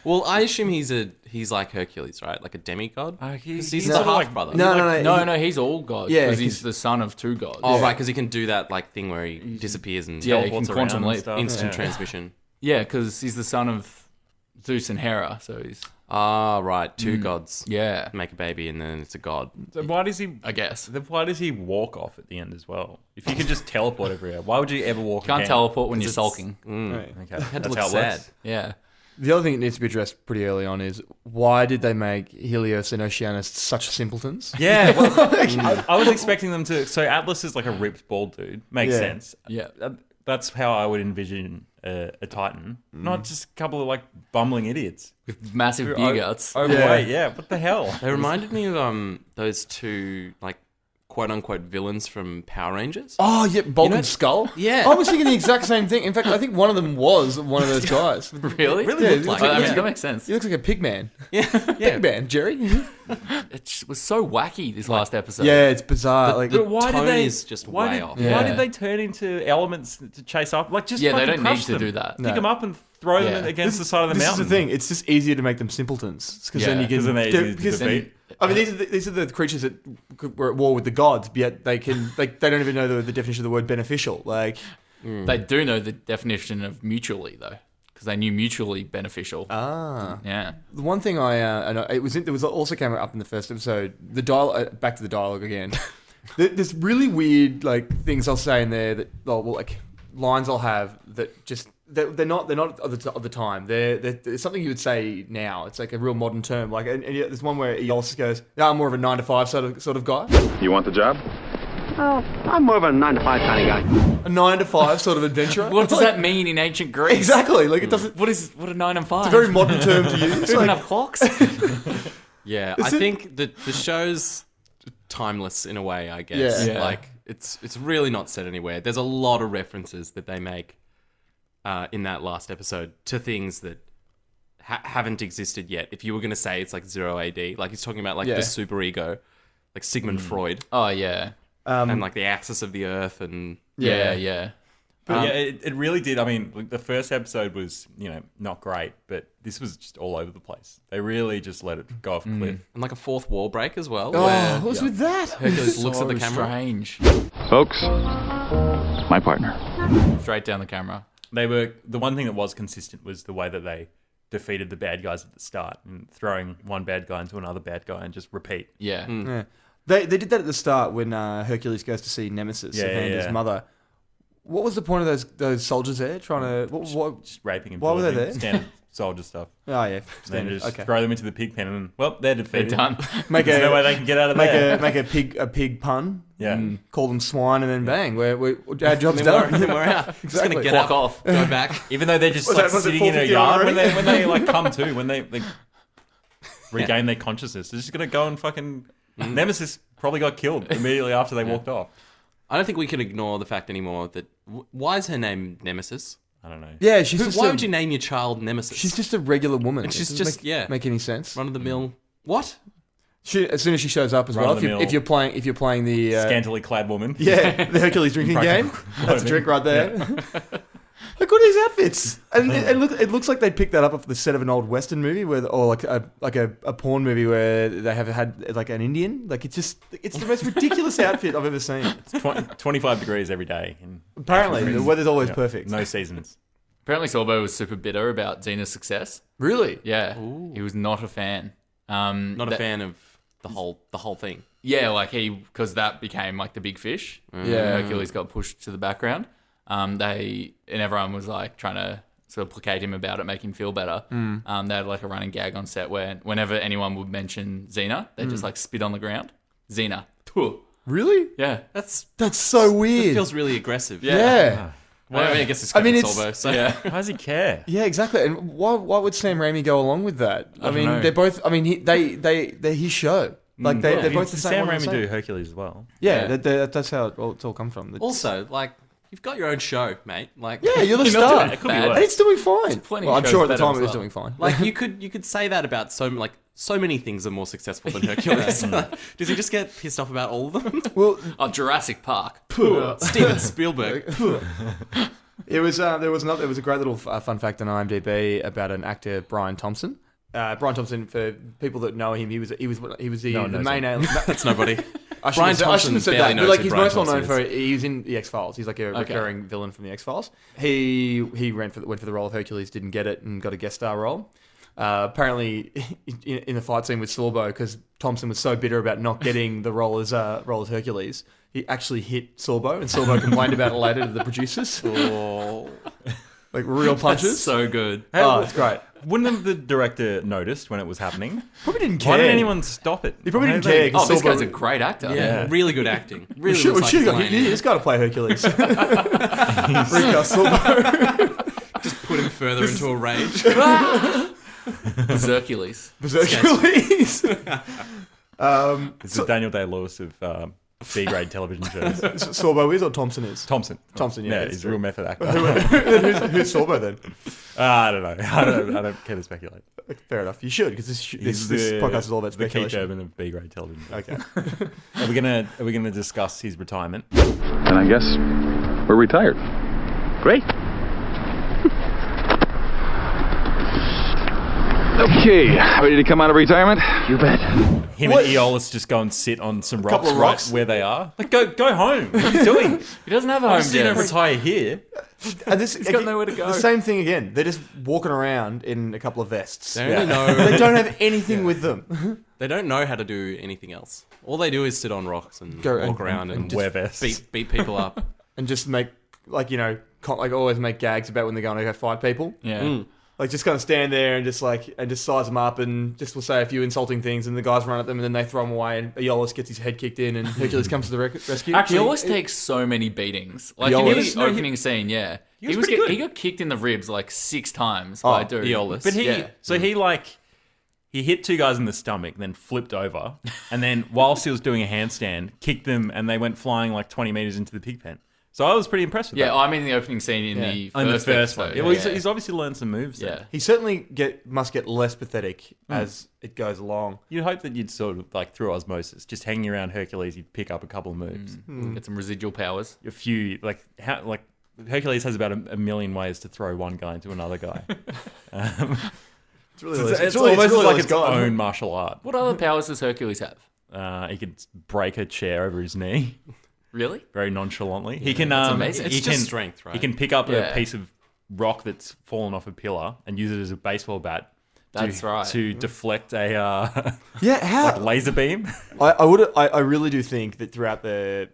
Well, I assume he's like Hercules, right? Like a demigod. He's He's sort the of like- half brother. No, he's all god. Yeah, because he's 'cause- the son of 2 gods. Oh, right, because he can do that like thing where he disappears and Yeah, he teleports can quantum around and leap. stuff. instant Yeah. transmission. Yeah, because he's the son of Zeus and Hera, so he's... Ah, right. 2 gods Yeah, make a baby and then it's a god. So why does he? I guess. Then why does he walk off at the end as well? If you can just teleport everywhere, why would you ever walk? Can't again? teleport when you're it's- sulking. Okay, Had to that's look how it sad. works. Yeah. The other thing that needs to be addressed pretty early on is why did they make Helios and Oceanus such simpletons? Yeah, well, I was expecting them to. So Atlas is like a ripped bald dude. Makes Yeah. sense. Yeah. that's how I would envision a Titan, not just a couple of like bumbling idiots with massive beer guts. Overweight, yeah. What the hell? They reminded me of those two like quote unquote villains from Power Rangers. Oh yeah, Bulk and Skull. Yeah, I was thinking the exact same thing. In fact, I think one of them was one of those guys. Really? Yeah, looked like I mean, that makes sense. He looks like a pig man. Yeah, Pig man, Jerry. It was so wacky this last episode. Yeah, it's bizarre. Like, But why tone did they? is just why way did, off. Why Yeah. did they turn into elements to chase up? Like just Yeah, they fucking don't need crush to them. do that. Pick No. them up and throw Yeah. them against the side of the this mountain. is the thing. It's just easier to make them simpletons because then Yeah, you can. 'cause then they're easy to because then- defeat. I mean, these are the creatures that were at war with the gods, but yet they don't even know the definition of the word beneficial. Like, They do know the definition of mutually though, because they knew mutually beneficial. Yeah. the one thing I know, it was also came up in the first episode. The back to the dialogue again. There's really weird like things I'll say in there that like lines I'll have that just. They're not of the time. They're something you would say now. It's like a real modern term. Like, and there's one where he also goes, "No, I'm more of a 9 to 5 sort of guy." You want the job? Oh, I'm more of a 9 to 5 kind of guy. A 9 to 5 sort of adventurer. What does that mean in ancient Greece? Exactly. Like it doesn't. What a 9 and 5? It's a very modern term to use. Do we even Like, have clocks? Yeah, I think that the show's timeless in a way, I guess. Yeah. Like, it's really not set anywhere. There's a lot of references that they make in that last episode to things that haven't existed yet. If you were going to say it's like 0 AD, like he's talking about like the superego, like Sigmund Freud. Oh, yeah. And like the axis of the earth and... Yeah. But yeah, it really did. I mean, like, the first episode was, not great, but this was just all over the place. They really just let it go off a cliff. And like a fourth wall break as well. oh, what's with that? Hercules looks at the camera. Strange. Folks, my partner. Straight down the camera. The one thing that was consistent was the way that they defeated the bad guys at the start and throwing one bad guy into another bad guy and just repeat. Yeah. Yeah. They did that at the start when Hercules goes to see Nemesis, his mother. What was the point of those soldiers there trying to what Just raping and why were they pillaging, there? standard soldier stuff. Oh yeah, Then standard. just Okay. throw them into the pig pen and they're They're defeated. done. There's no way they can get out of there. Make a pig pun. Yeah. Call them swine and then bang. Our job's Then done. we're out. Just Exactly. gonna get Walk up, off. go back. Even though they're just Was like it sitting in a 4:50 yard already? when they like come to, when they regain their consciousness, they're just gonna go and fucking Nemesis probably got killed immediately after they walked off. I don't think we can ignore the fact anymore that... why is her name Nemesis? I don't know. Yeah, she's just Why would you name your child Nemesis? She's just a regular woman. And she's It just, doesn't make any sense. Run of the mill. What? As soon as she shows up as Run well, of the if you're playing the Scantily clad woman. yeah, the Hercules drinking game. That's a trick right there. Look at his outfits, and it looks like they picked that up off the set of an old Western movie, or like a porn movie where they have had like an Indian. Like it's the most ridiculous outfit I've ever seen. It's 25 degrees every day. Apparently, the weather's always perfect. No seasons. Apparently, Sorbo was super bitter about Xena's success. Really? Yeah. He was not a fan. Not a fan of the whole thing. Yeah, like because that became like the big fish. Yeah. Hercules got pushed to the background. Everyone was like trying to sort of placate him about it, make him feel better. They had like a running gag on set where whenever anyone would mention Xena, they'd just like spit on the ground. Xena. Tuh. Really? Yeah. That's so weird. It feels really aggressive. Yeah. Well, I guess it's Keven Sorbo. it's- So. Yeah. Why does he care? Yeah, exactly. And why would Sam Raimi go along with that? I don't mean, know. they're both. I mean, they're his show. Like they're both the same. Sam one and the Raimi same. do Hercules as well. Yeah, that's how it's all come from. Also, like, you've got your own show, mate. Like, Yeah, you're the You're not star. doing it. It could be And worse. it's doing fine. plenty Well, of I'm sure at shows the time better it was as well. doing fine. like you could say that about so many things are more successful than Hercules. Does he just get pissed off about all of them? Well, Oh, Jurassic Park. Steven Spielberg. it was there was a great little fun fact on IMDb about an actor, Brian Thompson. Brian Thompson, for people that know him, he was the one knows main him. alien. That's nobody. I Brian shouldn't have said barely that, knows but like who he's Brian most well known Thompson for he was in the X Files. He's like a recurring villain from the X Files. He went for the role of Hercules, didn't get it, and got a guest star role. Apparently, in the fight scene with Sorbo, because Thompson was so bitter about not getting the role as Hercules, he actually hit Sorbo, and Sorbo complained about it later to the producers. Oh, Like real punches. so good. Oh, it's great. Wouldn't have the director noticed when it was happening? Probably didn't care. Why didn't anyone stop it? He probably didn't care. Oh, this guy's a great actor. Yeah, really good acting. Really We looks should like go. he's He's got to play Hercules. just put him further into a rage. Hercules. Hercules. It's the Daniel Day-Lewis of B-grade television shows. Sorbo is or Thompson is? Thompson, yeah. he's a real method actor. Who's Sorbo then? I don't know. I don't care to speculate. Fair enough. You should, because this the- podcast is all about The Keith speculation. Urban of B-grade television. Okay. Are we gonna discuss his retirement? And I guess we're retired. Great. Okay, ready to come out of retirement? You bet. Him and Eolus just go and sit on some rocks, couple of rocks. right where they are. Like, go home. What are you doing? He doesn't have a home You don't yet. retire here. And this, He's got nowhere to go. The same thing again. They're just walking around in a couple of vests. They only know. They don't have anything with them. They don't know how to do anything else. All they do is sit on rocks and Go walk around and wear just vests. beat people up. And just make, always make gags about when they're going to go fight people. Yeah. Like, just kind of stand there and just size them up and just will say a few insulting things, and the guys run at them and then they throw them away, and Aeolus gets his head kicked in and Hercules comes to the rescue. Actually, he always takes so many beatings. Like in the opening scene, yeah. He got kicked in the ribs like 6 times by a dude. Aeolus. But he hit 2 guys in the stomach, then flipped over, and then whilst he was doing a handstand, kicked them, and they went flying like 20 meters into the pig pen. So I was pretty impressed with that. Yeah, I mean the opening scene in the first episode. one. Yeah, well, he's obviously learned some moves there. Yeah. He certainly must get less pathetic as it goes along. You'd hope that you'd sort of, like, through osmosis, just hanging around Hercules, you'd pick up a couple of moves. Get some residual powers. A few, Hercules has about a million ways to throw one guy into another guy. It's really It's almost like its gone. own martial art. What other powers does Hercules have? He could break a chair over his knee Really? very nonchalantly. He can. That's amazing. It's just strength, right? He can pick up Yeah. a piece of rock that's fallen off a pillar and use it as a baseball bat. That's right. To deflect a Yeah, how? laser beam. I really do think that throughout the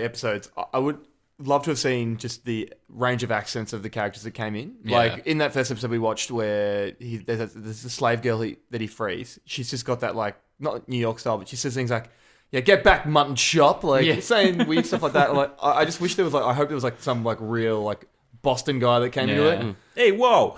episodes, I would love to have seen just the range of accents of the characters that came in. Yeah. Like in that first episode we watched, where there's a slave girl that he frees. She's just got that, like, not New York style, but she says things like, "Yeah, get back, mutton chop," like saying weird stuff like that. Like, I just wish there was, like, I hope there was, like, some, like, real, like, Boston guy that came into it. Hey, whoa!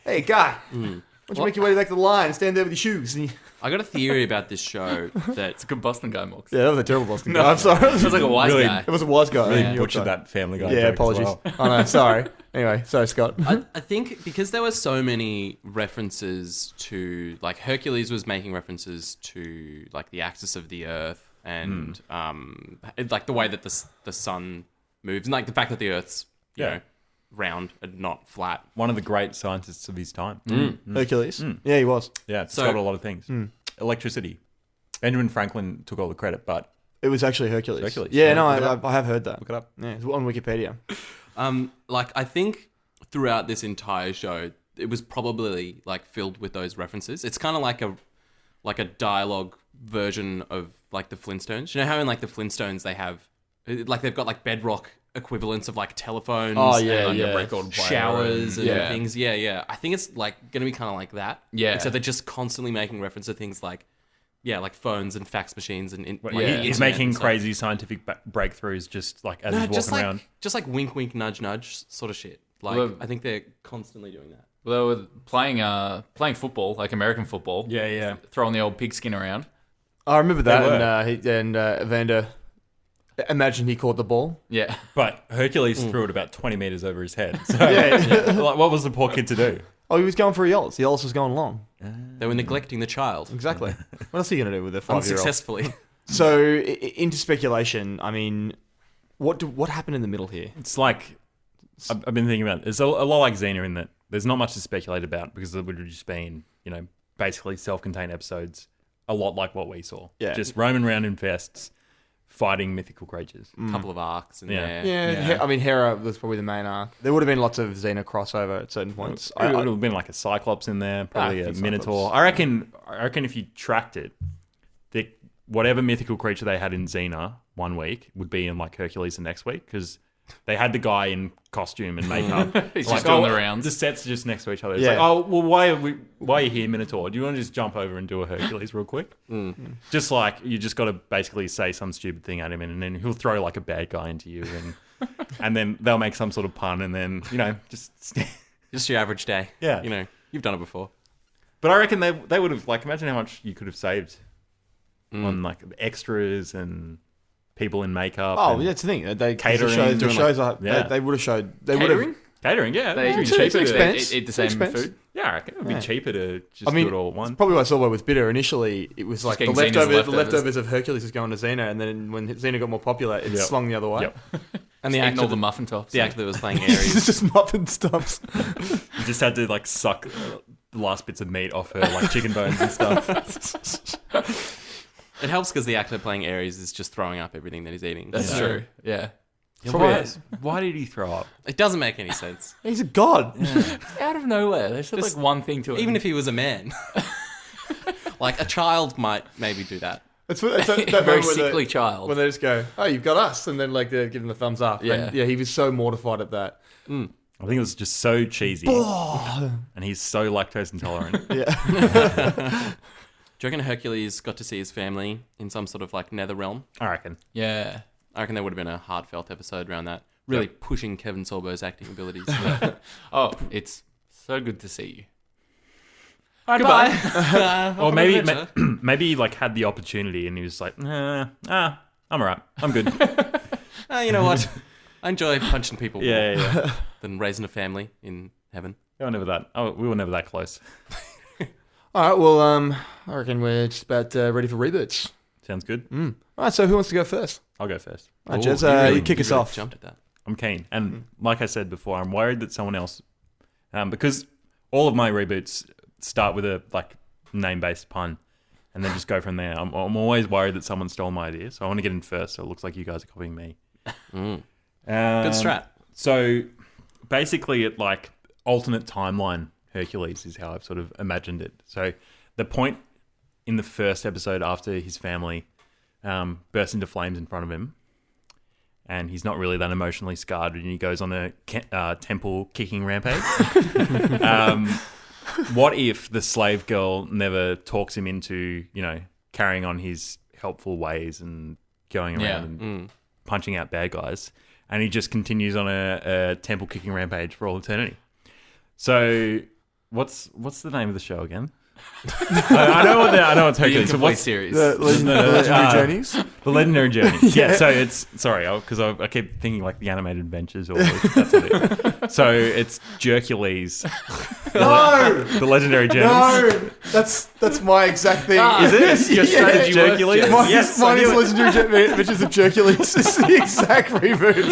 Hey, guy. Why don't you make your way back to the line and stand there with your shoes? And I got a theory about this show that It's a good Boston guy, Mox. yeah, that was a terrible Boston guy. I'm sorry. It was like a wise Really- guy. It was a wise guy. Really New York butchered guy. that Family Guy. Yeah, joke as apologies. well. Oh no, sorry. Anyway, sorry, Scott. I think because there were so many references to, like, Hercules was making references to, like, the axis of the Earth and like the way that the sun moves, and, like, the fact that the Earth's you know, round and not flat. One of the great scientists of his time. Hercules. Yeah, he was. Yeah, discovered a lot of things. Electricity. Benjamin Franklin took all the credit, but It was actually Hercules. Hercules. Yeah, Yeah, no, look it up. I have heard that. look it up. Yeah, it's on Wikipedia. Like, I think throughout this entire show, it was probably, like, filled with those references. It's kind of like a dialogue version of, like, the Flintstones. You know how in, like, the Flintstones they have, like, they've got, like, bedrock equivalents of, like, telephones and a record player showers and yeah. things. Yeah. I think it's, like, going to be kind of like that. Yeah. Except they're just constantly making reference to things like, like phones and fax machines and Well, Yeah. he's internet making and stuff. crazy scientific breakthroughs just like as he's walking just like, around. just like wink, wink, nudge, nudge sort of shit. Like, Well, I think they're constantly doing that. Well, they were playing football, like American football. Yeah. Throwing the old pigskin around. I remember They were. that, and Evander. Imagine he caught the ball. Yeah. But Hercules threw it about 20 meters over his head. So, Yeah. like, what was the poor kid to do? Oh, he was going for Aeolus. Aeolus was going long. They were neglecting the child. Exactly. What else are you going to do with a 5-year-old? Unsuccessfully. So, into speculation, I mean, what happened in the middle here? It's like, I've been thinking about it. It's a lot like Xena in that there's not much to speculate about because it would have just been, basically self-contained episodes, a lot like what we saw. Yeah. Just roaming around in vests, fighting mythical creatures. A couple of arcs in Yeah. there. Yeah, I mean, Hera was probably the main arc. There would have been lots of Xena crossover at certain points. It would have been like a Cyclops in there, probably I a think Minotaur. Cyclops. I reckon if you tracked it, whatever mythical creature they had in Xena one week would be in like Hercules the next week because they had the guy in costume and makeup. He's just doing the rounds. The sets are just next to each other. It's Yeah. like, oh, well, why are you here, Minotaur? Do you want to just jump over and do a Hercules real quick? Just like, you just got to basically say some stupid thing at him, and then he'll throw like a bad guy into you, and then they'll make some sort of pun, and then, Just your average day. Yeah. You've done it before. But I reckon they would have, like, imagine how much you could have saved on, like, extras and people in makeup. Oh, and that's the thing. They catering. The shows are. Yeah. They would have showed. They would Catering? have. Catering, yeah. They It'd be cheaper cheaper to to, eat the same food. yeah, I reckon it would be cheaper to just I mean, do it all at once. it's probably what I saw with Bitter. Initially, it was like the getting Xena's leftovers of Hercules was going to Xena, and then when Xena got more popular, it swung the other way. Yep. And the Eating actor, all the muffin tops. the actor that was playing Ares. It's just muffin stumps. You just had to, like, suck the last bits of meat off her, like chicken bones and stuff. It helps because the actor playing Ares is just throwing up everything that he's eating. That's true. Yeah. Why did he throw up? It doesn't make any sense. He's a god. Out of nowhere. They said like one thing to him. Even if he was a man. Like, a child might maybe do that. It's that a very moment when sickly child. when they just go, "Oh, you've got us," and then like they're giving the thumbs up. Yeah. And, he was so mortified at that. I think it was just so cheesy. And he's so lactose intolerant. Do you reckon Hercules got to see his family in some sort of, like, nether realm? I reckon. Yeah. I reckon there would have been a heartfelt episode around that. Really pushing Keven Sorbo's acting abilities. Oh, it's so good to see you. Goodbye. Or maybe he, like, had the opportunity and he was like, I'm alright. I'm good. You know what? I enjoy punching people more Yeah. than raising a family in heaven. We were never that close. All right. Well, I reckon we're just about ready for reboots. Sounds good. All right. So who wants to go first? I'll go first. All right, Jez, you kick us really off. Jumped at that. I'm keen. And like I said before, I'm worried that someone else, because all of my reboots start with a, like, name-based pun and then just go from there. I'm always worried that someone stole my idea, so I want to get in first, so it looks like you guys are copying me. Good strat. So basically, it, like, alternate timeline Hercules is how I've sort of imagined it. So the point in the first episode after his family bursts into flames in front of him, and he's not really that emotionally scarred, and he goes on a temple kicking rampage. What if the slave girl never talks him into, carrying on his helpful ways and going around and punching out bad guys, and he just continues on a temple kicking rampage for all eternity? So, what's the name of the show again? I know it's Hercules. The incomplete series. The Legendary Journeys? The Legendary Journeys. Yeah, so it's... Sorry, because I keep thinking like the Animated Adventures or that's it. So it's Hercules. No! The Legendary Journeys. No! That's my exact thing. Is it? Your strategy works? Hercules? Yes, Mine is Legendary Adventures of Hercules. It's the exact reboot.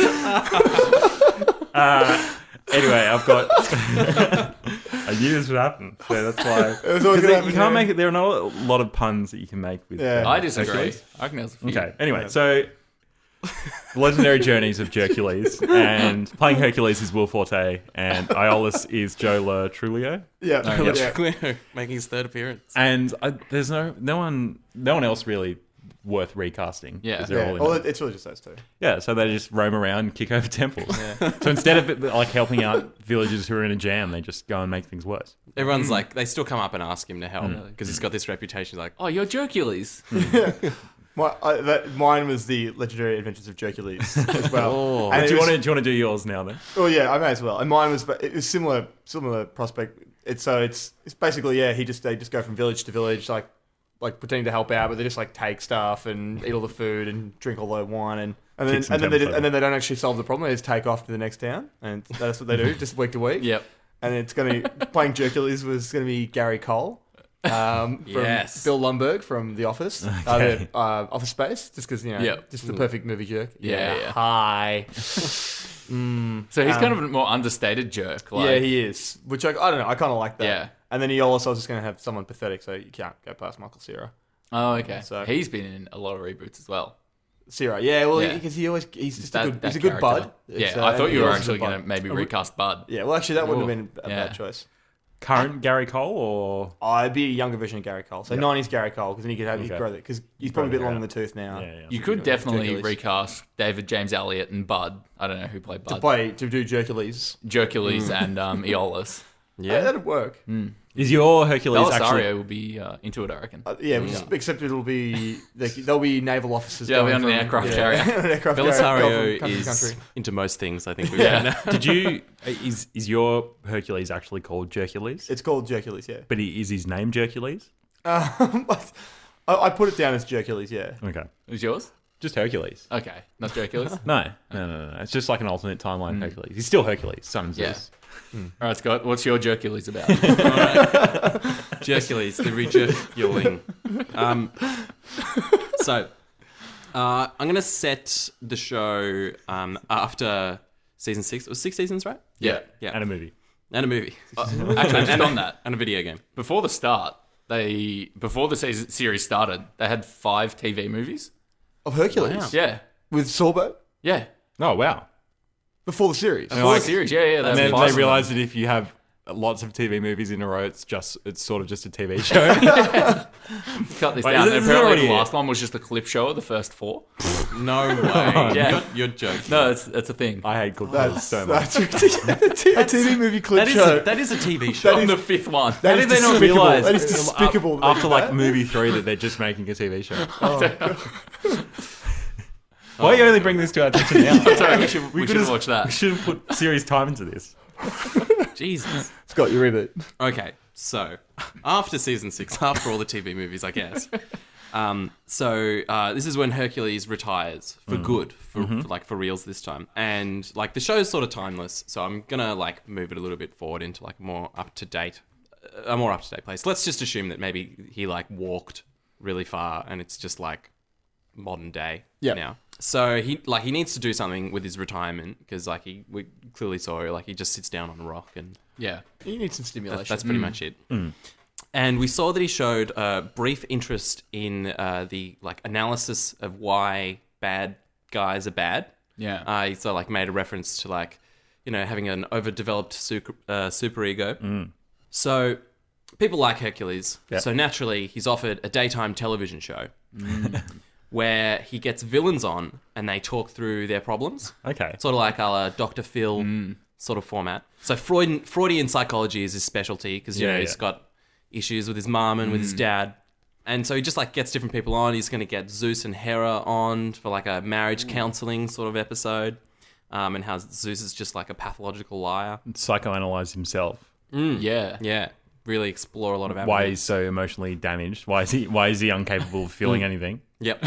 Anyway, I've got... I knew this would happen, so that's why. It was always gonna happen, you can't make it. There are not a lot of puns that you can make with. Yeah. I disagree. Hercules. I think there's a few. Okay. Anyway, so Legendary Journeys of Hercules, and playing Hercules is Will Forte, and Iolus is Joe La Trulio. Yeah. Making his third appearance. And there's no one else really worth recasting. Yeah. 'cause they're all in it. It's really just those two. Yeah, so they just roam around and kick over temples. So instead of like helping out villagers who are in a jam, they just go and make things worse. Everyone's like, they still come up and ask him to help because he's got this reputation. He's like, Oh, you're Hercules. Mine was the Legendary Adventures of Hercules as well. And do you want to do yours now then? Oh yeah, I may as well. And mine was similar prospect. It's basically they just go from village to village, like pretending to help out, but they just like take stuff and eat all the food and drink all the wine and then they don't actually solve the problem. They just take off to the next town, and that's what they do, just week to week. Yep. And it's going to playing Hercules was going to be Gary Cole, from Yes. Bill Lumbergh from The Office, Office Space, just because just the perfect movie jerk. Yeah. Hi. So he's kind of a more understated jerk. Like, Yeah, he is. Which I don't know. I kind of like that. Yeah. And then he also was just going to have someone pathetic, so you can't go past Michael Cera. Oh, okay. So- He's been in a lot of reboots as well. Cera, yeah. Well, Yeah. because he's just That- a good, that he's a good character. bud. Yeah, It's, I thought and you he were also is a actually bud. going to maybe recast Bud. Yeah, well, actually, that wouldn't have been a Yeah. bad choice. Current Gary Cole or I'd be a younger version of Gary Cole. So 90s Gary Cole, because then you could have he'd grow that, because he's probably a bit long in the tooth now. You could definitely recast David James Elliott and Bud. I don't know who played Bud. To do Hercules. And Aeolus. Yeah, that'd work. Is your Hercules Belisario will be into it, I reckon. Except it'll be there'll be naval officers. Yeah, we'll be on an aircraft carrier. Belisario is into most things, I think. Did you? Is your Hercules actually called Hercules? It's called Hercules, yeah. But is his name Hercules? I put it down as Hercules, yeah. Okay. Who's yours? Just Hercules. Okay, not Hercules. No. It's just like an alternate timeline of Hercules. He's still Hercules, son of Zeus. All right, Scott, what's your Hercules about? Hercules, the rejerculing. I'm going to set the show after season 6. It was 6 seasons, right? Yeah. And a movie. Actually, just on that. And a video game. Before the series started, they had 5 TV movies. Of Hercules? Wow. Yeah. With Sorbo? Yeah. Oh, wow. Before the series? Before the series, yeah. And then they realised that if you have lots of TV movies in a row, it's sort of just a TV show. Cut this down. Apparently the last one was just a clip show of the first 4. No way. Yeah. You're joking. No, it's a thing. I hate clip shows so much. That's ridiculous. A TV movie clip show. That is a TV show. On the 5th one. How did they not realise? That is despicable. After like movie 3 that they're just making a TV show. Why are you only bringing this to our attention now? Sorry, we should watch that. We should have put serious time into this. Jesus. Scott, your reboot. Okay, so after season 6, after all the TV movies, I guess. This is when Hercules retires for good, for reals this time, and like the show's sort of timeless. So I'm gonna like move it a little bit forward into like a more up to date place. Let's just assume that maybe he like walked really far, and it's just like modern day now. So he needs to do something with his retirement, because like we clearly saw like he just sits down on a rock and he needs some stimulation. That's pretty much it. And we saw that he showed a brief interest in the like analysis of why bad guys are bad. Yeah. He sort of like made a reference to like, you know, having an overdeveloped super ego. So people like Hercules. Yep. So naturally he's offered a daytime television show. Where he gets villains on and they talk through their problems. Okay. Sort of like a la Dr. Phil sort of format. So Freudian psychology is his specialty, because, you know, he's got issues with his mum and with his dad. And so he just like gets different people on. He's going to get Zeus and Hera on for like a marriage counseling sort of episode. And how Zeus is just like a pathological liar. Psychoanalyze himself. Yeah. Really explore a lot of avenues. Why he's so emotionally damaged. Why is he incapable of feeling anything? Yep.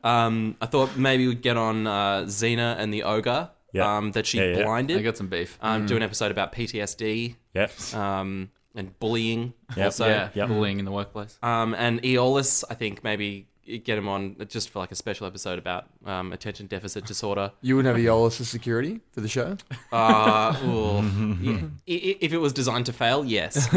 I thought maybe we'd get on Xena and the ogre that she blinded. I got some beef. Do an episode about PTSD. Yep. And bullying. Yep. Also. Bullying in the workplace. And Aeolus, I think maybe get him on just for like a special episode about attention deficit disorder. You wouldn't have Aeolus as security for the show? If it was designed to fail, yes.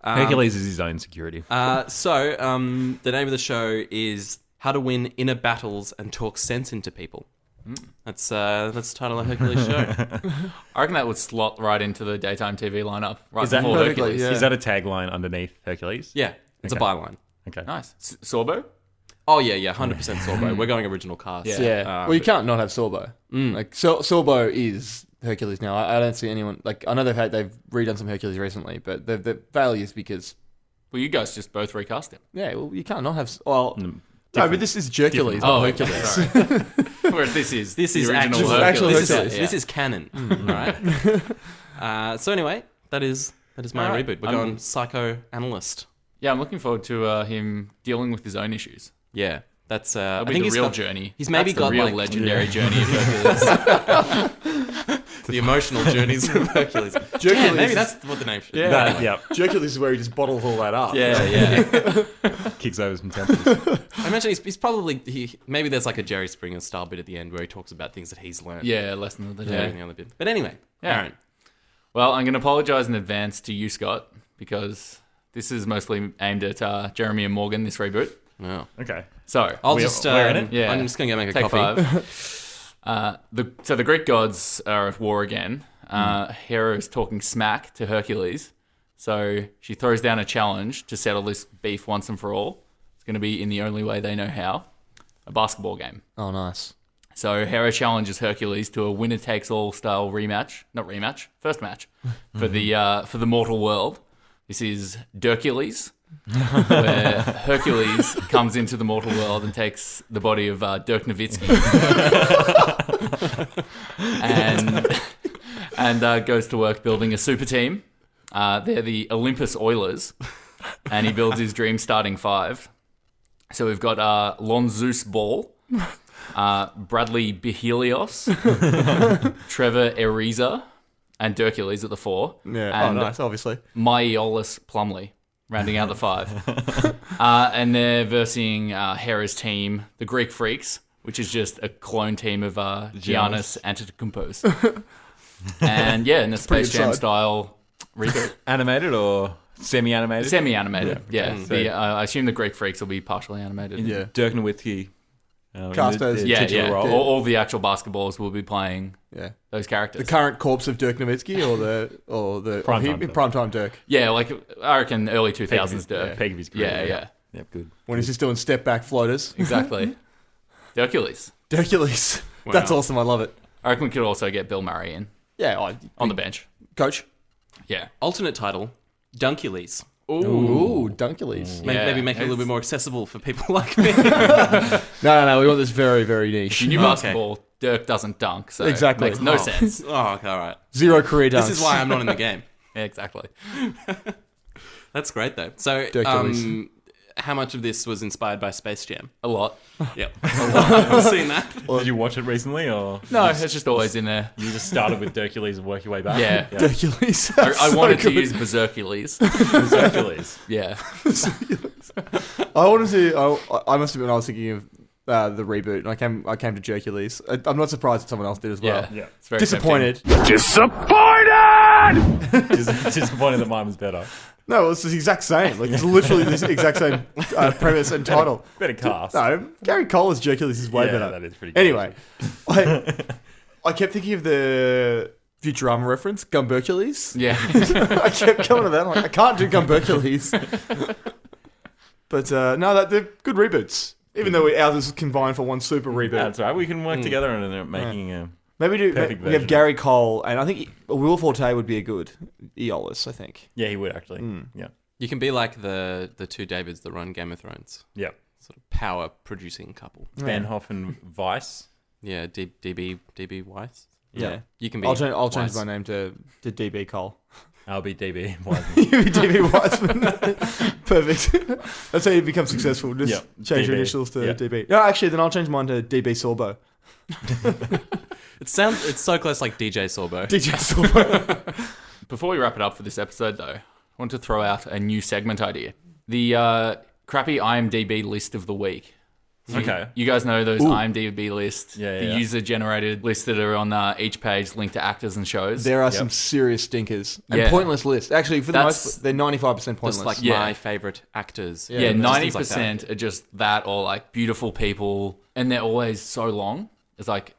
Hercules is his own security. So the name of the show is How to Win Inner Battles and Talk Sense into People. That's the title of Hercules show. I reckon that would slot right into the daytime TV lineup. Right Is that before Hercules. Is that a tagline underneath Hercules? Yeah, it's a byline. Okay. Nice. Sorbo? Oh yeah, 100% Sorbo. We're going original cast. Yeah. Well, you can't not have Sorbo. Like Sorbo is Hercules now. I don't see anyone like. I know they've redone some Hercules recently, but the value is because. Well, you guys just both recast him. Yeah. Well, you can't not have. Well, no, but this is Hercules, not Hercules. Whereas this is actual Hercules. This is canon. Right. So anyway, that is my reboot. We're going psychoanalyst. Yeah, I'm looking forward to him dealing with his own issues. Yeah, that's. I think the real journey. He's maybe got the real like legendary journey of Hercules. The emotional journeys of Hercules. Hercules maybe that's what the name should be. Yeah. Hercules is where he just bottles all that up. Yeah. Kicks over some tempers. I imagine he's probably maybe there's like a Jerry Springer style bit at the end where he talks about things that he's learned. Yeah, lesson of the day. The other bit. But anyway, Aaron. Well, I'm going to apologise in advance to you, Scott, because this is mostly aimed at Jeremy and Morgan, this reboot. Oh. Okay. So we're in it? Yeah. I'm just going to go make a Take coffee. 5. So the Greek gods are at war again. Hera is talking smack to Hercules. So she throws down a challenge to settle this beef once and for all. It's going to be in the only way they know how, a basketball game. Oh, nice. So Hera challenges Hercules to a winner-takes-all style first match for the mortal world. This is Hercules, where Hercules comes into the mortal world and takes the body of Dirk Nowitzki and goes to work building a super team. They're the Olympus Oilers, and he builds his dream starting five. So we've got Lonzus Ball, Bradley Behelios, Trevor Ariza, and Hercules at the 4. Yeah, and nice, obviously. Myeolus Plumley, rounding out the 5. And they're versing Hera's team, the Greek Freaks, which is just a clone team of Giannis Antetokounmpos. And yeah, in a Space Jam style reboot. Animated or semi-animated? Semi-animated, yeah. I assume the Greek Freaks will be partially animated. Yeah. Dirk Nowitzki. Cast as yeah. role. All the actual basketballs will be playing those characters. The current corpse of Dirk Nowitzki or the primetime Dirk? Yeah, like I reckon early 2000s Dirk. Peak of his career. Yeah. Yep, good. When he's just doing step back floaters. Exactly. Hercules. Wow. That's awesome. I love it. I reckon we could also get Bill Murray in. Yeah. On the bench. Coach. Yeah. Alternate title, Duncules. Ooh, Duncules. Maybe make it a little bit more accessible for people like me. No. We want this very, very niche. In new basketball, Dirk doesn't dunk, so exactly. it makes no sense. Oh, okay, all right. 0 career dunks. This is why I'm not in the game. Yeah, exactly. That's great, though. So, how much of this was inspired by Space Jam? A lot. Yep. A lot. I've seen that. Did you watch it recently, or no? It's just always in there. You just started with Hercules and work your way back. Yeah. Hercules. I wanted to use Bersercules. Hercules. Yeah. I wanted to. I must have been. I was thinking of the reboot, and I came to Hercules. I'm not surprised that someone else did as well. Yeah. It's very disappointed. Disappointed that mine was better. No, it's the exact same. Like it's literally this exact same premise and title. Better cast. No, Gary Cole as Hercules is way better. That is pretty good. Anyway, I kept thinking of the Futurama reference, Gumbercules. Yeah. I kept coming to that. I'm like, I can't do Gumbercules. But no, they're good reboots. Even though ours is combined for one super reboot. That's right. We can work together and making a maybe perfect we have version. Gary Cole, and I think Will Forte would be a good Aeolus, I think. Yeah, he would actually. Yeah. You can be like the two Davids that run Game of Thrones. Yeah. Sort of power producing couple. Benhoff and Weiss. Yeah, DB Weiss. Yeah. You can be. I'll change my name to DB Cole. I'll be DB Wiseman. You be DB Wiseman. Perfect. That's how you become successful. Just change your initials to DB. No, actually, then I'll change mine to DB Sorbo. It's so close, like DJ Sorbo. DJ Sorbo. Before we wrap it up for this episode, though, I want to throw out a new segment idea. The crappy IMDb list of the week. So okay. You guys know those IMDb lists, the user-generated lists that are on each page linked to actors and shows. There are some serious stinkers. And pointless lists. Actually, for the most part, they're 95% pointless. Just like my favourite actors. Yeah, 90% are just that or like beautiful people. And they're always so long. It's like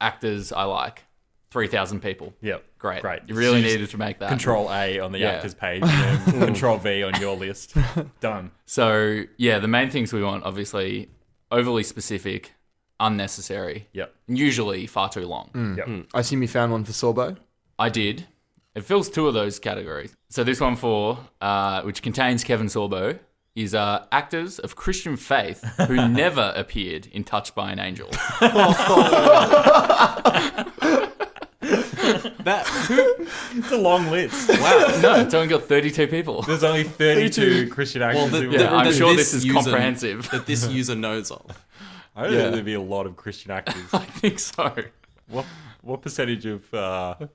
actors I like. 3,000 people. Yep. Great. You really needed to make that. Control A on the actors page. And then Control V on your list. Done. So, the main things we want, obviously, overly specific, unnecessary. Yep. And usually far too long. Yep. I assume you found one for Sorbo? I did. It fills 2 of those categories. So this one which contains Keven Sorbo, is actors of Christian faith who never appeared in Touched by an Angel. It's a long list. Wow. No, it's only got 32 people. There's only 32 Christian actors. I'm sure this is comprehensive. That this user knows of. I don't think there'd be a lot of Christian actors. I think so. What percentage of the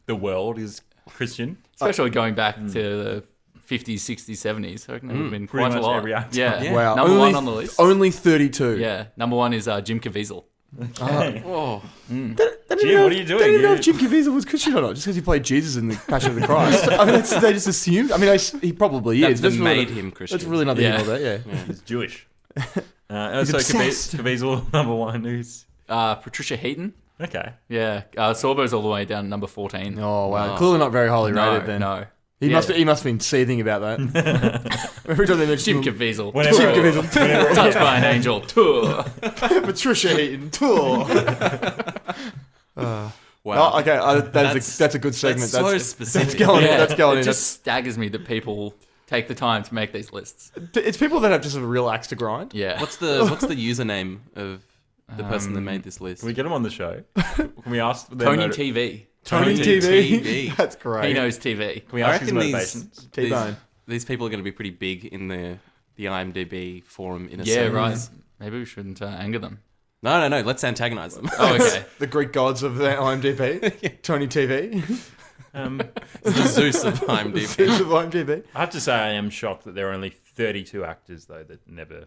world is Christian? Especially going back to the 50s, 60s, 70s. I reckon there would have been pretty quite much a lot. every actor. Yeah. Wow. Number 1 on the list. Only 32. Yeah. Number 1 is Jim Caviezel. Jim, what are you doing? They didn't even know if Jim Caviezel was Christian or not, just because he played Jesus in the Passion of the Christ. I mean, they just assumed. I mean, he probably is. That made him Christian. That's really not the end of that, He's Jewish. He's obsessed. Caviezel, number 1, who's... Patricia Heaton. Okay. Yeah, Sorbo's all the way down number 14. Oh wow, clearly not very highly rated then. No. He must have been seething about that. Every time they mention Jim Caviezel. Touched by an Angel. Tour. Patricia Heaton. Tour. Wow. Oh, okay, that's a good segment. That's so specific. That's going in. It just staggers me that people take the time to make these lists. It's people that have just a real axe to grind. Yeah. What's the username of the person that made this list? Can we get him on the show? Can we ask their Tony TV. Tony TV. That's great. He knows TV. Can we ask his motivations? These people are going to be pretty big in the IMDb forum in a Yeah, sense. right. Maybe we shouldn't anger them. No. Let's antagonize them. Oh, okay. The Greek gods of the IMDb. Tony TV. The Zeus of IMDb. Zeus of IMDb. I have to say, I am shocked that there are only 32 actors though that never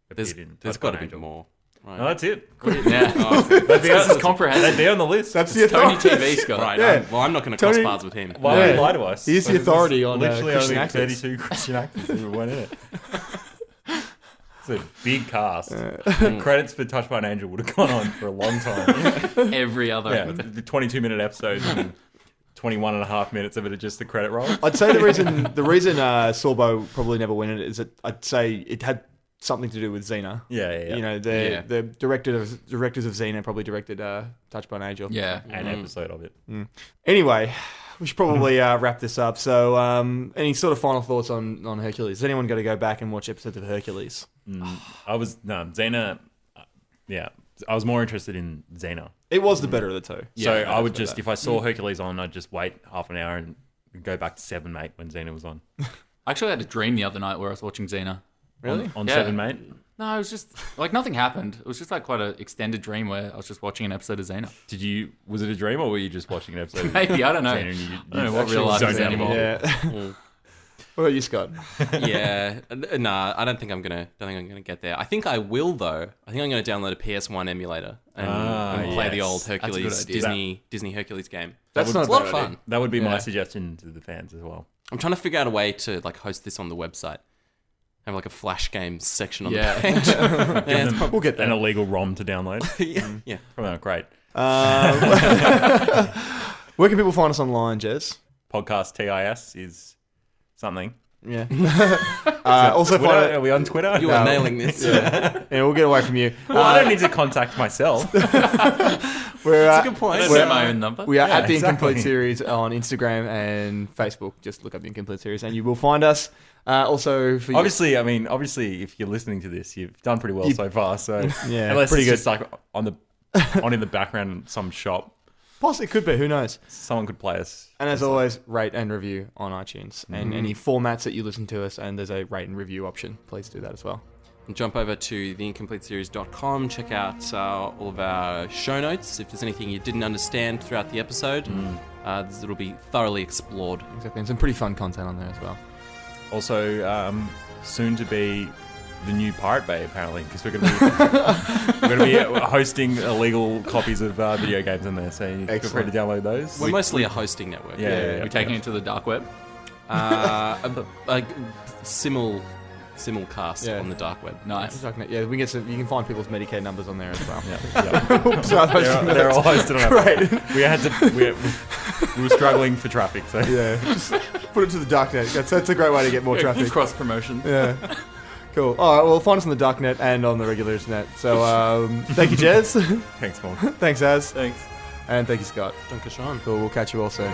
appeared in. There's got to be more. Right. No, that's it. Yeah. That's comprehensive. They're on the list. That's the Tony authority. TV, Scott. Right. Yeah. I'm not going to cross paths with him. Why would you lie to us? He's the authority on literally Christian only actors. 32 Christian actors that went in it. It's a big cast. The credits for Touched by an Angel would have gone on for a long time. Every other. Yeah, the 22-minute episode and 21 and a half minutes of it are just the credit roll. I'd say the reason Sorbo probably never won it is that I'd say it had something to do with Xena. Yeah. You know, the directors of Xena probably directed Touched by an Angel. Yeah. An episode of it. Anyway, we should probably wrap this up. So, any sort of final thoughts on Hercules? Is anyone going to go back and watch episodes of Hercules? Xena. Yeah, I was more interested in Xena. It was the better of the two. So I would just, if I saw Hercules on, I'd just wait half an hour and go back to 7 Mate when Xena was on. I actually had a dream the other night where I was watching Xena. Really? On 7 Mate? No, it was just like nothing happened. It was just like quite an extended dream where I was just watching an episode of Xena. Was it a dream or were you just watching an episode of Maybe, I don't know. Xena and I don't know what real life is anymore. Yeah. What about you, Scott? Yeah, nah, I don't think I'm gonna get there. I think I will though. I think I'm gonna download a PS1 emulator and play the old Hercules Disney Hercules game. That's not a lot of fun. That would be my suggestion to the fans as well. I'm trying to figure out a way to like host this on the website. Have like a flash games section on the page. We'll get that. An illegal ROM to download. Yeah. Probably not great. Where can people find us online, Jez? Podcast TIS is something. Yeah. Also, are we on Twitter? You are nailing this. Yeah, we'll get away from you. Well, I don't need to contact myself. That's a good point. We're my own number. We are at the Incomplete Series on Instagram and Facebook. Just look up the Incomplete Series and you will find us. Also, for obviously, if you're listening to this, you've done pretty well so far. So yeah, unless pretty it's good. just like on in the background in some shop. Possibly, it could be. Who knows? Someone could play us. And as always, rate and review on iTunes and any formats that you listen to us. And there's a rate and review option. Please do that as well. And jump over to theincompleteseries.com. Check out all of our show notes. If there's anything you didn't understand throughout the episode, it'll be thoroughly explored. Exactly. And some pretty fun content on there as well. Also, soon to be the new Pirate Bay, apparently, because we're going to be hosting illegal copies of video games in there. So feel free to download those. We're mostly a hosting network. We're taking it to the dark web. Simulcast on the dark web. Nice. Yeah, we get some. You can find people's Medicaid numbers on there as well. They're all hosted on Great. We were struggling for traffic, so just put it to the darknet. That's a great way to get more traffic. Cross promotion. Yeah. Cool. All right. Well, find us on the darknet and on the regular internet. So, thank you, Jez. Thanks, Paul. Thanks, Az. Thanks. And thank you, Scott. Danke schön. Cool. We'll catch you all soon.